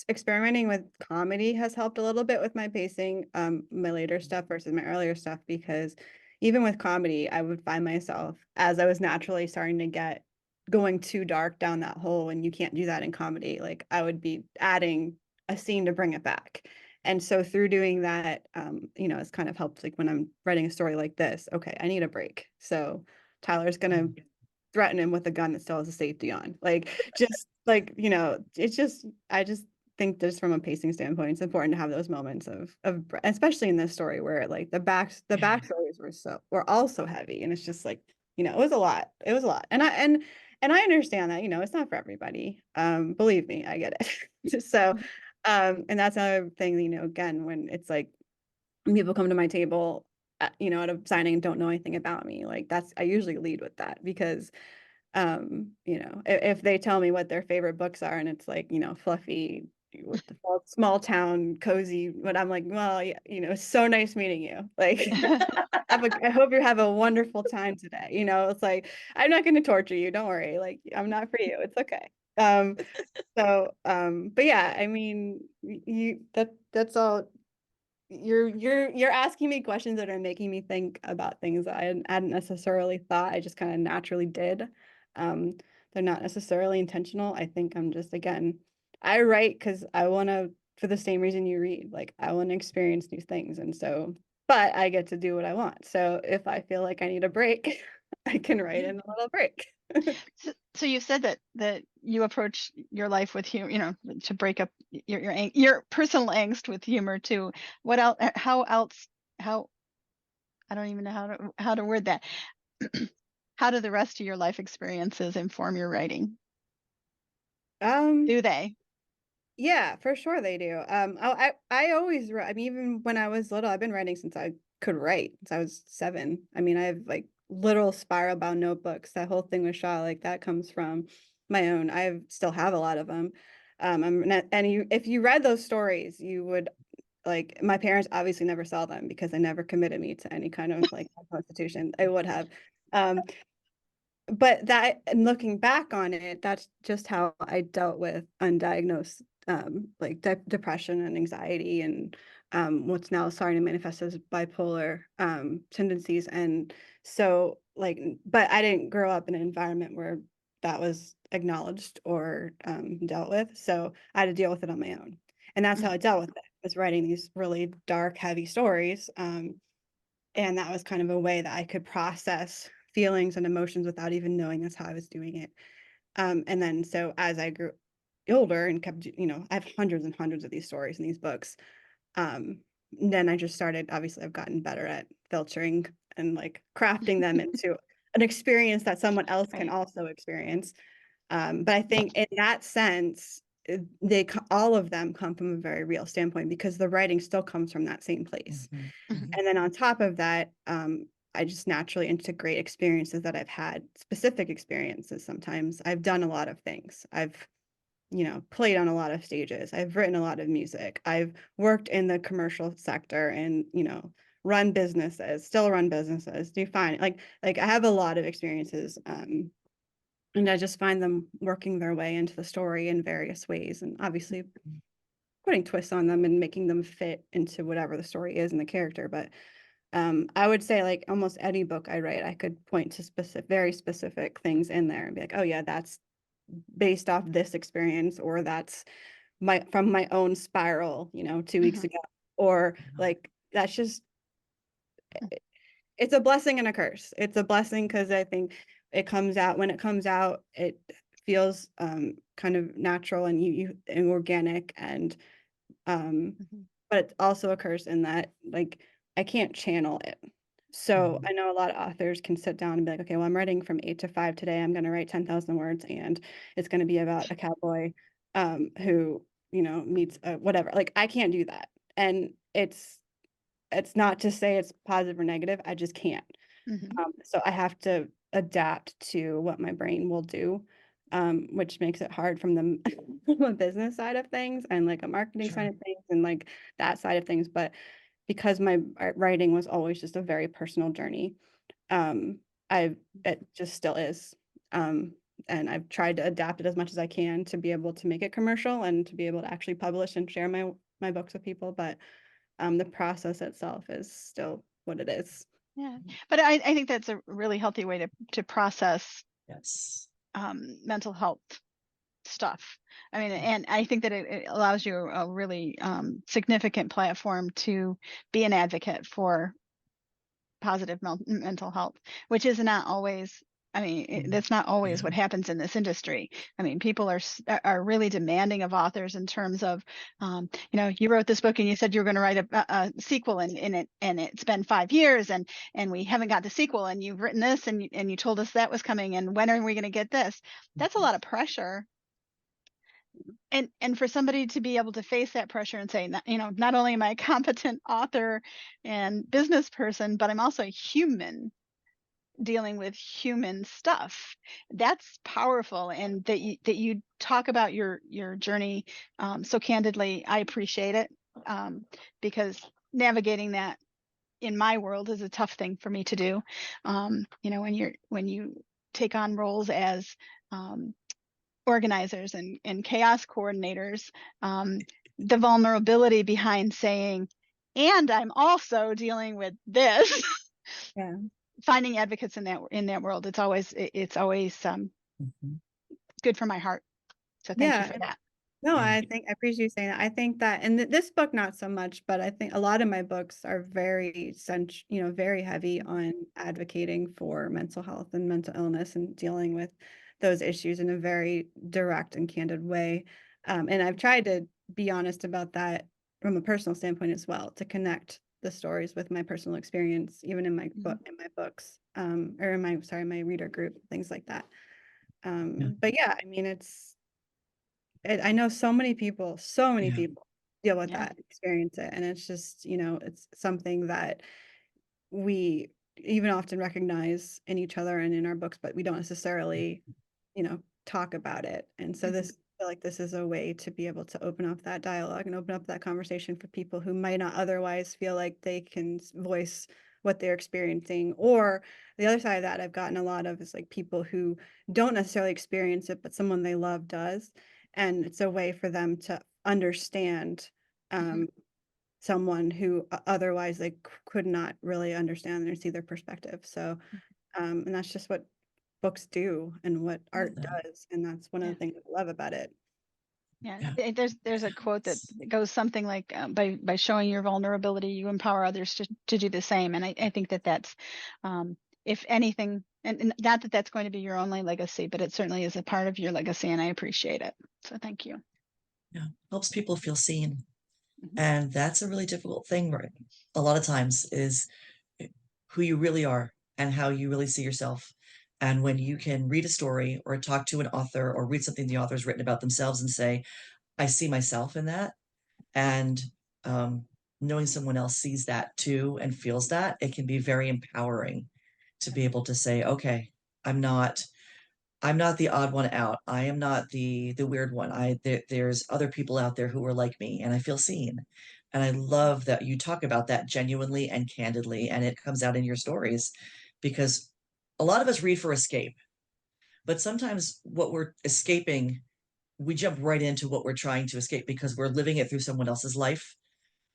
experimenting with comedy has helped a little bit with my pacing, my later stuff versus my earlier stuff, because even with comedy, I would find myself as I was naturally starting to get going too dark down that hole, and you can't do that in comedy. Like I would be adding a scene to bring it back. And so through doing that, it's kind of helped, like when I'm writing a story like this, okay, I need a break. So Tyler's gonna threaten him with a gun that still has a safety on. Like just like, it's just I just think just from a pacing standpoint, it's important to have those moments of especially in this story where like the backstories were also heavy. And it's just like, it was a lot. It was a lot. And I understand that, it's not for everybody. Believe me, I get it. So and that's another thing, again, when it's like when people come to my table, at a signing and don't know anything about me, like I usually lead with that because, if they tell me what their favorite books are and it's like, fluffy, with the small town, cozy, but I'm like, well, yeah, it's so nice meeting you. Like, I hope you have a wonderful time today. It's like, I'm not going to torture you. Don't worry. Like, I'm not for you. It's okay. But yeah, I mean, that's all. You're asking me questions that are making me think about things that I hadn't necessarily thought. I just kind of naturally did. Um, they're not necessarily intentional. I think I'm just, again, I write because I want to, for the same reason you read, like I want to experience new things. And so, but I get to do what I want. So if I feel like I need a break, I can write in a little break.
So you said that you approach your life with humor, to break up your personal angst with humor too. What else? How else? How I don't even know how to word that. How do the rest of your life experiences inform your writing?
Um,
Do they?
Yeah, for sure they do. I always write. I mean, even when I was little, I've been writing since I could write, since I was 7. I mean, I have like literal spiral bound notebooks. That whole thing with Shaw, like that comes from my own. Still have a lot of them. If you read those stories, you would, like, my parents obviously never saw them because they never committed me to any kind of like constitution. I would have. Um, but that, and looking back on it, that's just how I dealt with undiagnosed like depression and anxiety and what's now starting to manifest as bipolar tendencies. And so like, but I didn't grow up in an environment where that was acknowledged or dealt with. So I had to deal with it on my own. And that's how I dealt with it, was writing these really dark, heavy stories. And that was kind of a way that I could process feelings and emotions without even knowing that's how I was doing it. And then so as I grew older and kept, I have hundreds and hundreds of these stories in these books. then I just started, obviously I've gotten better at filtering and like crafting them into an experience that someone else can
Right.
also experience. But I think in that sense, all of them come from a very real standpoint because the writing still comes from that same place.
Mhm,
Mhm.
mhm.
And then on top of that, I just naturally integrate experiences that I've had, specific experiences. Sometimes I've done a lot of things. I've, played on a lot of stages. I've written a lot of music. I've worked in the commercial sector and, run businesses, still run businesses, do fine. Like I have a lot of experiences. And I just find them working their way into the story in various ways, and obviously putting twists on them and making them fit into whatever the story is and the character. But I would say like almost any book I write, I could point to very specific things in there and be like, oh yeah, that's based off this experience, or that's from my own spiral, 2 weeks
Mhm.
ago, or
Yeah.
like that's just it's a blessing and a curse. It's a blessing because I think when it comes out, it feels kind of natural and and organic, and
Mhm.
but it's also a curse in that like I can't channel it. So
Mhm.
I know a lot of authors can sit down and be like, okay, well, I'm writing from 8 to 5 today. I'm going to write 10,000 words, and it's going to be about a cowboy who meets whatever. Like I can't do that, and it's not to say it's positive or negative. I just can't.
Mhm.
So I have to adapt to what my brain will do, which makes it hard from the from a business side of things and like a marketing side
Sure.
of things and like that side of things. But because my writing was always just a very personal journey, um, it just still is. Um, and I've tried to adapt it as much as I can to be able to make it commercial and to be able to actually publish and share my books with people. But the process itself is still what it is.
Yeah. But I think that's a really healthy way to process
Yes.
mental health stuff. I mean, and I think that it allows you a really significant platform to be an advocate for positive mental health, which is not always. I mean,
Mhm.
that's not always
Yeah.
what happens in this industry. I mean, people are really demanding of authors in terms of, you wrote this book and you said you were going to write a sequel in it, and it's been 5 years, and we haven't got the sequel, and you've written this, and you told us that was coming, and when are we going to get this? That's a
Mhm.
lot of pressure, and for somebody to be able to face that pressure and say, not only am I a competent author and business person, but I'm also a human dealing with human stuff. That's powerful, and that you talk about your journey so candidly. I appreciate it, because navigating that in my world is a tough thing for me to do. When you take on roles as um, organizers and chaos coordinators, the vulnerability behind saying, and I'm also dealing with this.
Yeah.
Finding advocates in that world, it's always
Mhm.
good for my heart. So thank you
Yeah.
for that.
No,
Yeah.
I appreciate you saying that. I think that in this book, not so much, but I think a lot of my books are very heavy on advocating for mental health and mental illness and dealing with those issues in a very direct and candid way. And I've tried to be honest about that from a personal standpoint as well, to connect the stories with my personal experience, even in my
Mhm.
books, or in my reader group, things like that.
Yeah.
But yeah, I mean, I know so many
Yeah.
people deal with
Yeah.
that, experience it, and it's just, it's something that we even often recognize in each other and in our books, but we don't necessarily, talk about it. And so
Mhm.
I feel like this is a way to be able to open up that dialogue and open up that conversation for people who might not otherwise feel like they can voice what they're experiencing. Or the other side of that I've gotten a lot of is like people who don't necessarily experience it, but someone they love does. And it's a way for them to understand
Mhm.
um, someone who otherwise they could not really understand or see their perspective. So, and that's just what books do and what
Love
art
that.
does. And that's one of
Yeah.
the things I love about it.
Yeah.
Yeah.
There's a quote that
It's-
goes something like, by showing your vulnerability, you empower others to do the same. And I think that's, if anything, and not that that's going to be your only legacy, but it certainly is a part of your legacy, and I appreciate it. So thank you.
Yeah. Helps people feel seen. And that's a really difficult thing, right? A lot of times is who you really are and how you really see yourself. And when you can read a story or talk to an author or read something the author's written about themselves and say, I see myself in that. And um, knowing someone else sees that too and feels that, it can be very empowering to be able to say, okay, I'm not I'm not the odd one out. I am not the weird one. There's other people out there who are like me and I feel seen. And I love that you talk about that genuinely and candidly and it comes out in your stories because a lot of us read for escape, but sometimes what we're escaping, we jump right into what we're trying to escape because we're living it through someone else's life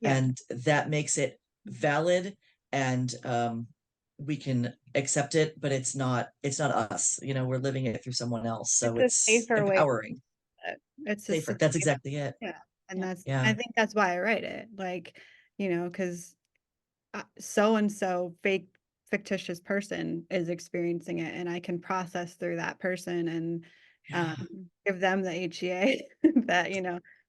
Yeah.
and that makes it valid and we can accept it, but it's not us, we're living it through someone else, so
It's a
it's
safer way.
empowering.
It's just
Safer,
a
that's exactly it.
yeah. And
Yeah.
I
Yeah.
think that's why I write it. Like, because so and so fictitious person is experiencing it, and I can process through that person and
Yeah.
give them the HEA that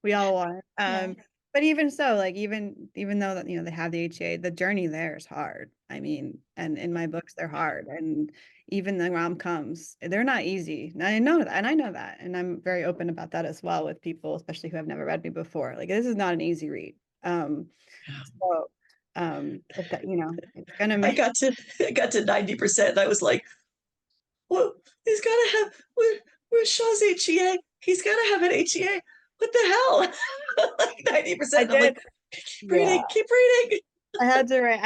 we all want.
Yeah.
But even so, like even though that they have the HEA, the journey there is hard. I mean, and in my books they're hard, and even the rom-coms, they're not easy. And I know that, and I'm very open about that as well with people, especially who have never read me before. Like this is not an easy read.
Yeah.
So but that it's gonna
I
make
got to I got to 90% and I was like, well, he's gotta have where's Shaw's HEA? He's gotta have an HEA. What the hell? Like
I
90%. And I'm like,
did.
keep
Yeah.
reading, keep reading.
I had to write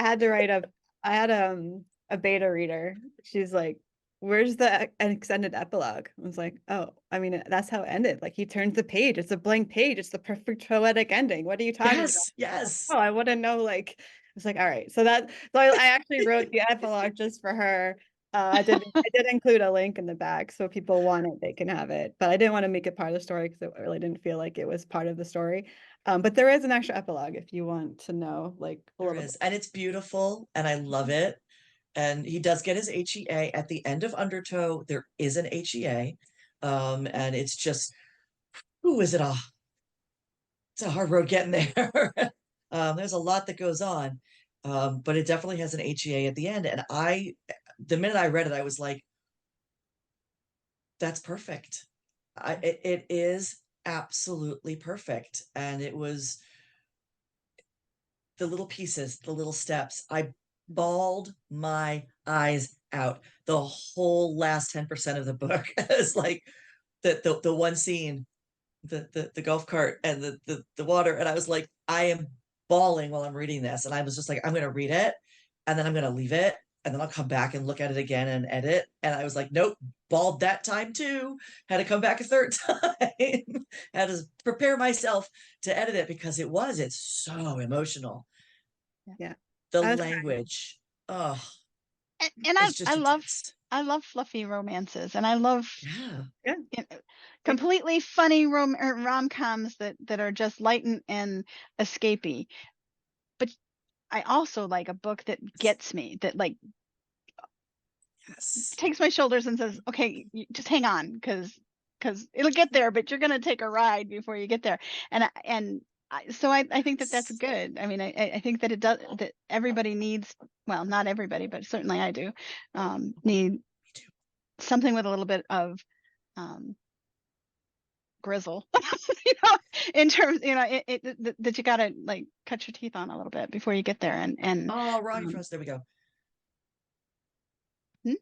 I had a beta reader. She's like, where's the extended epilogue? I was like, oh, I mean, that's how it ended. Like he turns the page. It's a blank page. It's the perfect poetic ending. What are you talking about?
Yes, yes.
Oh, I wouldn't know. Like, I was like, all right. So I actually wrote the epilogue just for her. I did include a link in the back, so if people want it, they can have it. But I didn't want to make it part of the story because it really didn't feel like it was part of the story. But there is an extra epilogue if you want to know like a
There
little bit.
is. And it's beautiful and I love it. And he does get his HEA at the end of Undertow. There is an HEA. And it's just, ooh, it's a hard road getting there. There's a lot that goes on. But it definitely has an HEA at the end. And the minute I read it, I was like, that's perfect. It is absolutely perfect. And it was the little pieces, the little steps. I bawled my eyes out. The whole last 10% of the book is like the one scene, the golf cart and the water. And I was like, I am bawling while I'm reading this. And I was just like, I'm gonna read it and then I'm gonna leave it. And then I'll come back and look at it again and edit. And I was like, nope, bawled that time too. Had to come back a third time. Had to prepare myself to edit it because it's so emotional.
Yeah.
The
I was
language, oh,
And
it's just intense.
I love fluffy romances, and I love
Yeah.
Yeah.
completely funny rom-coms that are just light and escapey. But I also like a book that gets me, that like
Yes.
takes my shoulders and says, okay, just hang on, because it'll get there, but you're gonna take a ride before you get there. So I think that that's good. I mean, I think that it does, that everybody needs, well, not everybody, but certainly I do, need something with a little bit of grizzle, in terms, that you gotta like cut your teeth on a little bit before you get there.
Oh, Ronnie Frost, there we go.
Hmm?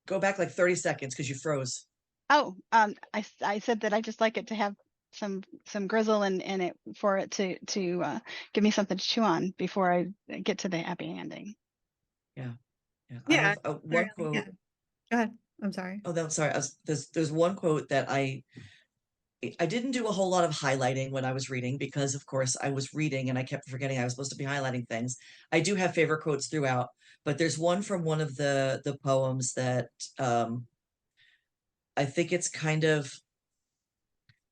Go back like 30 seconds because you froze.
Oh, I said that I just like it to have some grizzle in it, for it to give me something to chew on before I get to the happy ending.
Yeah. Yeah. I
Yeah.
have one
Certainly, yeah.
quote.
Go ahead. I'm sorry.
Oh, no, sorry. There's one quote that I didn't do a whole lot of highlighting when I was reading because, of course, I was reading and I kept forgetting I was supposed to be highlighting things. I do have favorite quotes throughout, but there's one from one of the poems that I think it's kind of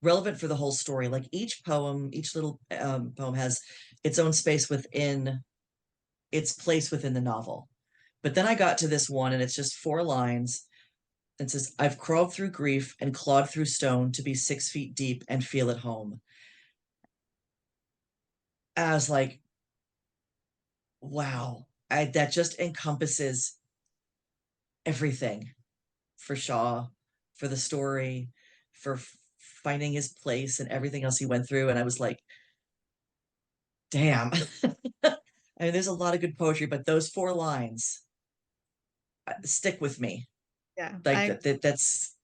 relevant for the whole story. Like each poem, each little poem has its own space within its place within the novel. But then I got to this one, and it's just 4 lines. It says, I've crawled through grief and clawed through stone to be 6 feet deep and feel at home. I was like, wow, that just encompasses everything for Shaw, for the story, for finding his place and everything else he went through. And I was like, damn. I mean, there's a lot of good poetry, but those 4 lines stick with me.
Yeah,
Like that's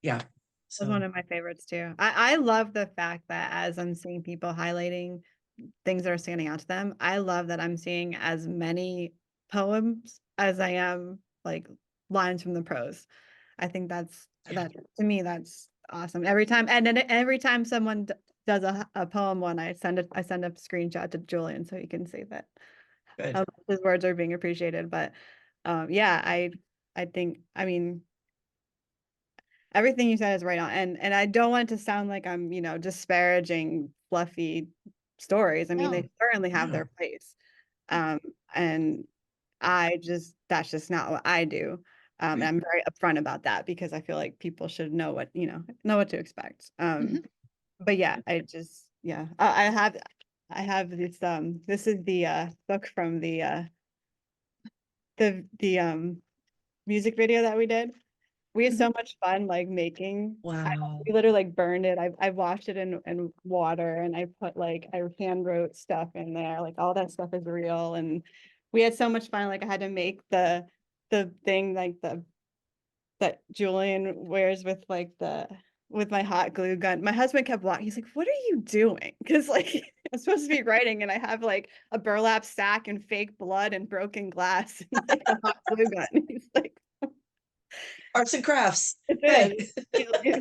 yeah.
was
So
one of my favorites too. I love the fact that as I'm seeing people highlighting things that are standing out to them, I love that I'm seeing as many poems as I am like lines from the prose. I think
yeah,
that to me that's awesome. Every time, and then every time someone does a poem one, I send a screenshot to Julian so he can see that
good.
his words are being appreciated. But yeah, I think, I mean, everything you said is right on. And I don't want it to sound like I'm, disparaging fluffy stories. I mean,
No.
they certainly have their
No.
place. Um, and that's just not what I do. And
Right.
I'm very upfront about that because I feel like people should know what, know what to expect.
Mhm.
But yeah, yeah, I have this is the book from the music video that we did. We had so
Mhm.
much fun like making.
Wow.
We literally like burned it. I washed it in water and I put like I hand wrote stuff in there. Like all that stuff is real. And we had so much fun. Like I had to make the thing like the that Julian wears with like the with my hot glue gun. My husband kept walking. He's like, "What are you doing?" Because like I'm supposed to be writing, and I have like a burlap sack and fake blood and broken glass and like a hot glue gun. He's like,
Arts and crafts.
"It
Hey,
is."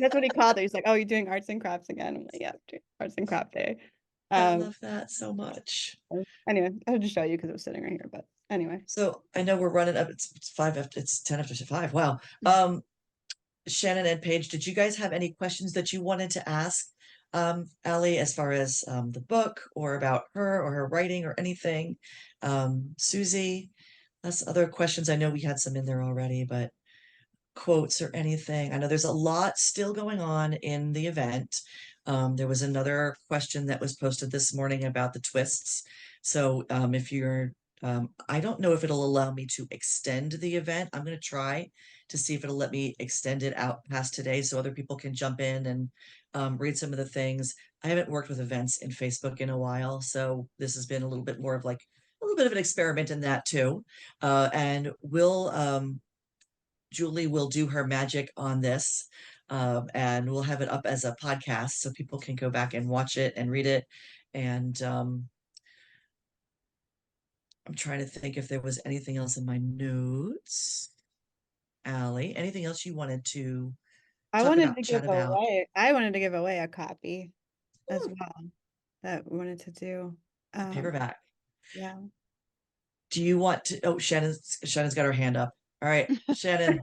That's what he called it. He's like, "Oh, you're doing arts and crafts again?" I'm like, "Yeah, doing arts and craft day."
I
Um.
love that so much.
Anyway, I had to show you because it was sitting right here. But anyway,
So I know we're running up. It's 5 after. It's 10 after 5. Wow. Shannon and Paige, did you guys have any questions that you wanted to ask Aly as far as the book or about her or her writing or anything? Susie, that's other questions. I know we had some in there already, but quotes or anything. I know there's a lot still going on in the event. There was another question that was posted this morning about the twists. So if you're, I don't know if it'll allow me to extend the event. I'm going to try to see if it'll let me extend it out past today so other people can jump in and read some of the things. I haven't worked with events in Facebook in a while, so this has been a little bit more of like a little bit of an experiment in that too. And Julie will do her magic on this, and we'll have it up as a podcast so people can go back and watch it and read it. And I'm trying to think if there was anything else in my notes. Aly, anything else you wanted to talk about, chat about?
I wanted to give away a copy as
Ooh,
well that we wanted to do.
a
Um,
paperback.
yeah.
Do you want to? Oh, Shannon's got her hand up. All right, Shannon,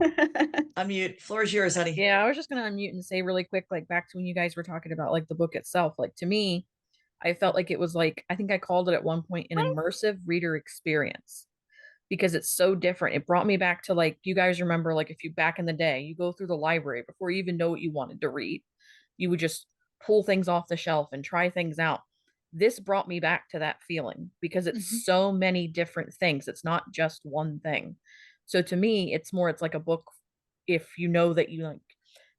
unmute. Floor is yours, honey.
Yeah, I was just gonna unmute and say really quick, like back to when you guys were talking about like the book itself. Like to me, I felt like it was like I think I called it at one point an immersive reader experience because it's so different. It brought me back to like you guys remember like if you back in the day, you go through the library before you even know what you wanted to read. You would just pull things off the shelf and try things out. This brought me back to that feeling because
Mhm.
it's so many different things. It's not just one thing. So to me, it's like a book if you know that you like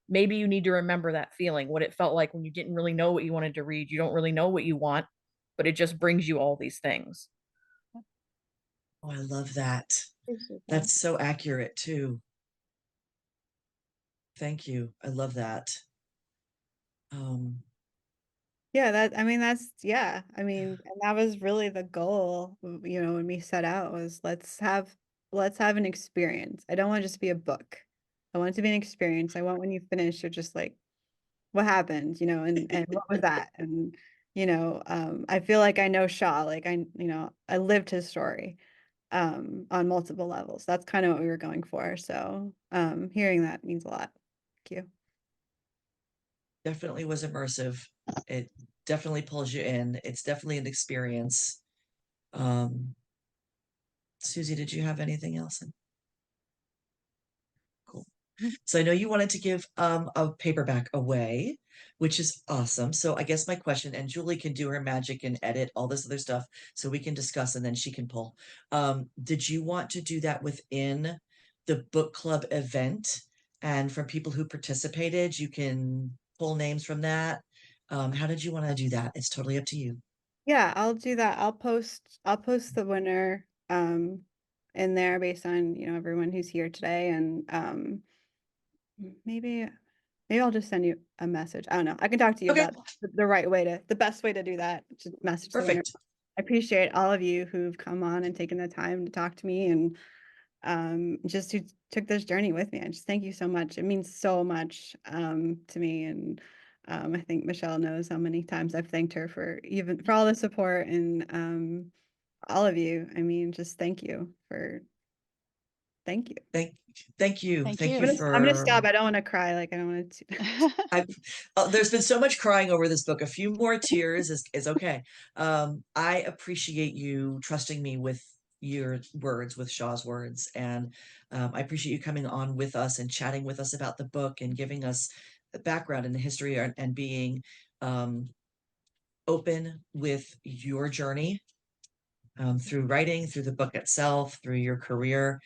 maybe you need to remember that feeling, what it felt like when you didn't really know what you wanted to read. You don't really know what you want, but it just brings you all these things.
Oh, I love that.
Appreciate that.
That's so accurate too. Thank you. I love that. Um,
Yeah, that I mean yeah. I mean, and that was really the goal, when we set out was let's have an experience. I don't want it just to be a book. I want it to be an experience. I want when you finish, you're just like, what happened, and what was that? And I feel like I know Shaw, like I lived his story on multiple levels. That's kind of what we were going for. So hearing that means a lot. Thank you.
definitely was immersive. It definitely pulls you in. It's definitely an experience. Um, Susie, did you have anything else? Cool. So I know you wanted to give a paperback away, which is awesome. So I guess my question, and Julie can do her magic and edit all this other stuff so we can discuss and then she can pull. Did you want to do that within the book club event? And from people who participated, you can pull names from that. How did you want to do that? It's totally up to you.
Yeah, I'll do that. I'll post the winner in there based on, everyone who's here today, and maybe I'll just send you a message. I don't know. I can talk to you
Okay,
about the best way to do that, to message the winner.
perfect.
I appreciate all of you who've come on and taken the time to talk to me, and just who took this journey with me. I just thank you so much. It means so much to me, and I think Michelle knows how many times I've thanked her for all the support, and all of you. I mean, just thank you.
Thank, thank you.
Thank
Thank
you.
you
I'm gonna
for
stop. I don't want to cry. Like, I don't want to.
I've there's been so much crying over this book. A few more tears is okay. I appreciate you trusting me with your words, with Shaw's words, and I appreciate you coming on with us and chatting with us about the book and giving us the background and the history and being um, open with your journey through writing, through the book itself, through your career.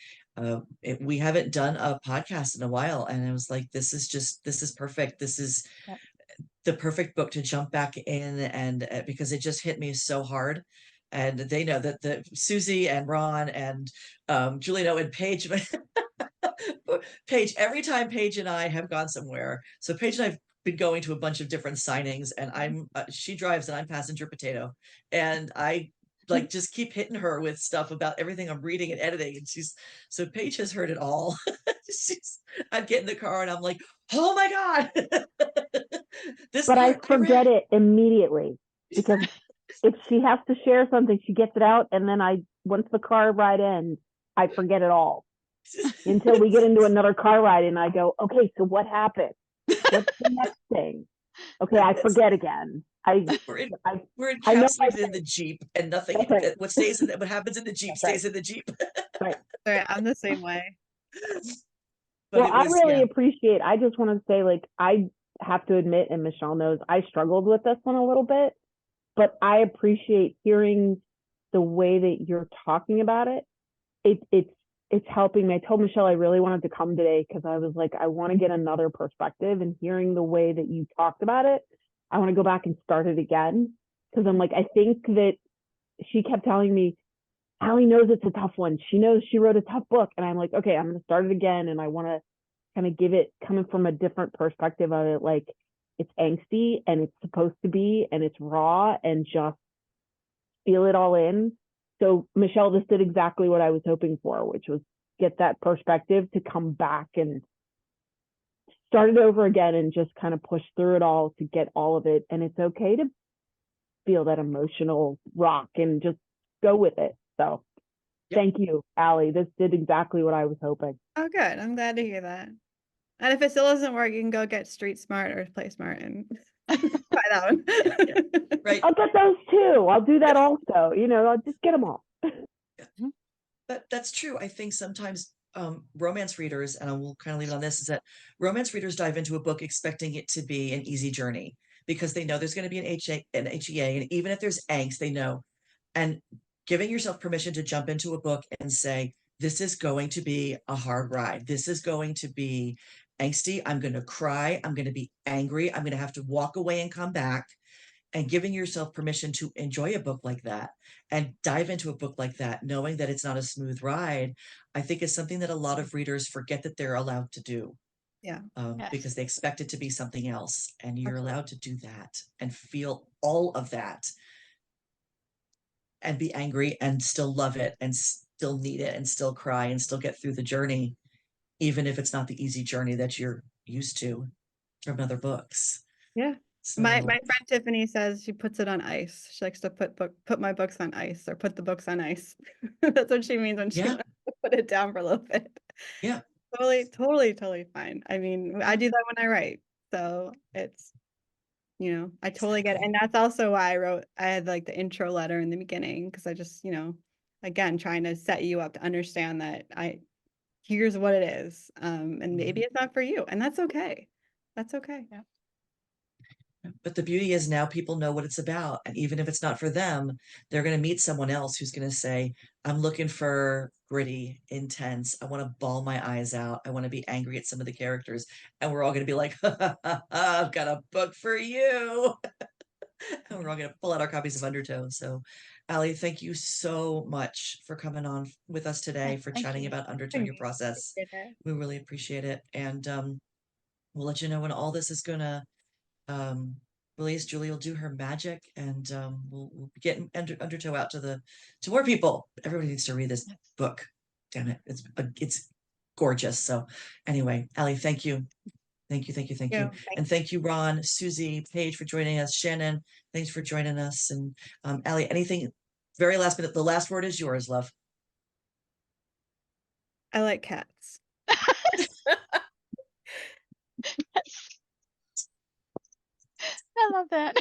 We haven't done a podcast in a while, and I was like, this is perfect. This is
Yep.
the perfect book to jump back in, and because it just hit me so hard. And they know that the Susie and Ron and Julie know, and Paige, Paige, every time Paige and I have gone somewhere. So Paige and I've been going to a bunch of different signings, and I'm she drives and I'm passenger potato, and I like just keep hitting her with stuff about everything I'm reading and editing, and so Paige has heard it all. I'd get in the car and I'm like, oh my god, this
But I
part I read.
forget it immediately because if she has to share something, she gets it out, and then once the car ride ends, I forget it all until we get into another car ride, and I go, okay, so what happened? What's the next thing? Okay, I forget again.
We're in,
I
we're
I know
encapsulated in the Jeep, and nothing.
that's right.
What happens in the Jeep
That's right.
stays in the Jeep.
Right.
Sorry, I'm the same way.
But
Well,
it
I
was,
really
yeah.
appreciate. I just want to say, like, I have to admit, and Michelle knows, I struggled with this one a little bit, but I appreciate hearing the way that you're talking about it. It's helping me. I told Michelle I really wanted to come today because I was like, I want to get another perspective, and hearing the way that you talked about it, I want to go back and start it again because I'm like, I think that she kept telling me, Aly knows it's a tough one. She knows she wrote a tough book, and I'm like, okay, I'm going to start it again, and I want to kind of give it coming from a different perspective of it, like it's angsty and it's supposed to be, and it's raw, and just feel it all in. So Michelle just did exactly what I was hoping for, which was get that perspective to come back and start it over again and just kind of push through it all to get all of it. And it's okay to feel that emotional rock and just go with it. So thank you, Aly. This did exactly what I was hoping.
Oh, good. I'm glad to hear that. And if it still doesn't work, you can go get Street Smart or Play Smart and try that one.
Right.
I'll get those too. I'll do that also. I'll just get them all.
That's true. I think sometimes romance readers, and I will kind of leave it on this, is that romance readers dive into a book expecting it to be an easy journey because they know there's going to be an HEA, and even if there's angst, they know. And giving yourself permission to jump into a book and say, this is going to be a hard ride. This is going to be angsty. I'm going to cry. I'm going to be angry. I'm going to have to walk away and come back. And giving yourself permission to enjoy a book like that and dive into a book like that, knowing that it's not a smooth ride, I think is something that a lot of readers forget that they're allowed to do.
Yeah.
Because
Yes.
they expect it to be something else, and you're
Absolutely.
allowed to do that and feel all of that and be angry and still love it and still need it and still cry and still get through the journey, even if it's not the easy journey that you're used to from other books.
Yeah.
So
My friend Tiffany says she puts it on ice. She likes to put my books on ice, or put the books on ice. That's what she means when she
yeah,
wants to put it down for a little bit.
yeah.
Totally fine. I mean, I do that when I write. So it's, I totally get it.
Exactly.
And that's also why I had like the intro letter in the beginning, because I just, again, trying to set you up to understand that here's what it is. And maybe it's not for you, and that's okay. That's okay.
Yeah.
But the beauty is now people know what it's about. And even if it's not for them, they're going to meet someone else who's going to say, I'm looking for gritty, intense. I want to bawl my eyes out. I want to be angry at some of the characters. And we're all going to be like, ha, ha, ha, ha, I've got a book for you. And we're all going to pull out our copies of Undertow. So, Aly, thank you so much for coming on with us today, for
thank
chatting
you.
about Undertow, your process. We really appreciate it. And we'll let you know when all this is going to release. Julie will do her magic, and we'll get Undertow out to more people. Everybody needs to read this book. Damn it, it's gorgeous. So anyway, Aly, thank you. Thank you, thank you, thank you. And thank you, Ron, Susie, Paige, for joining us. Shannon, thanks for joining us. And Aly, anything, very last minute, the last word is yours, love.
I like cats.
I love that.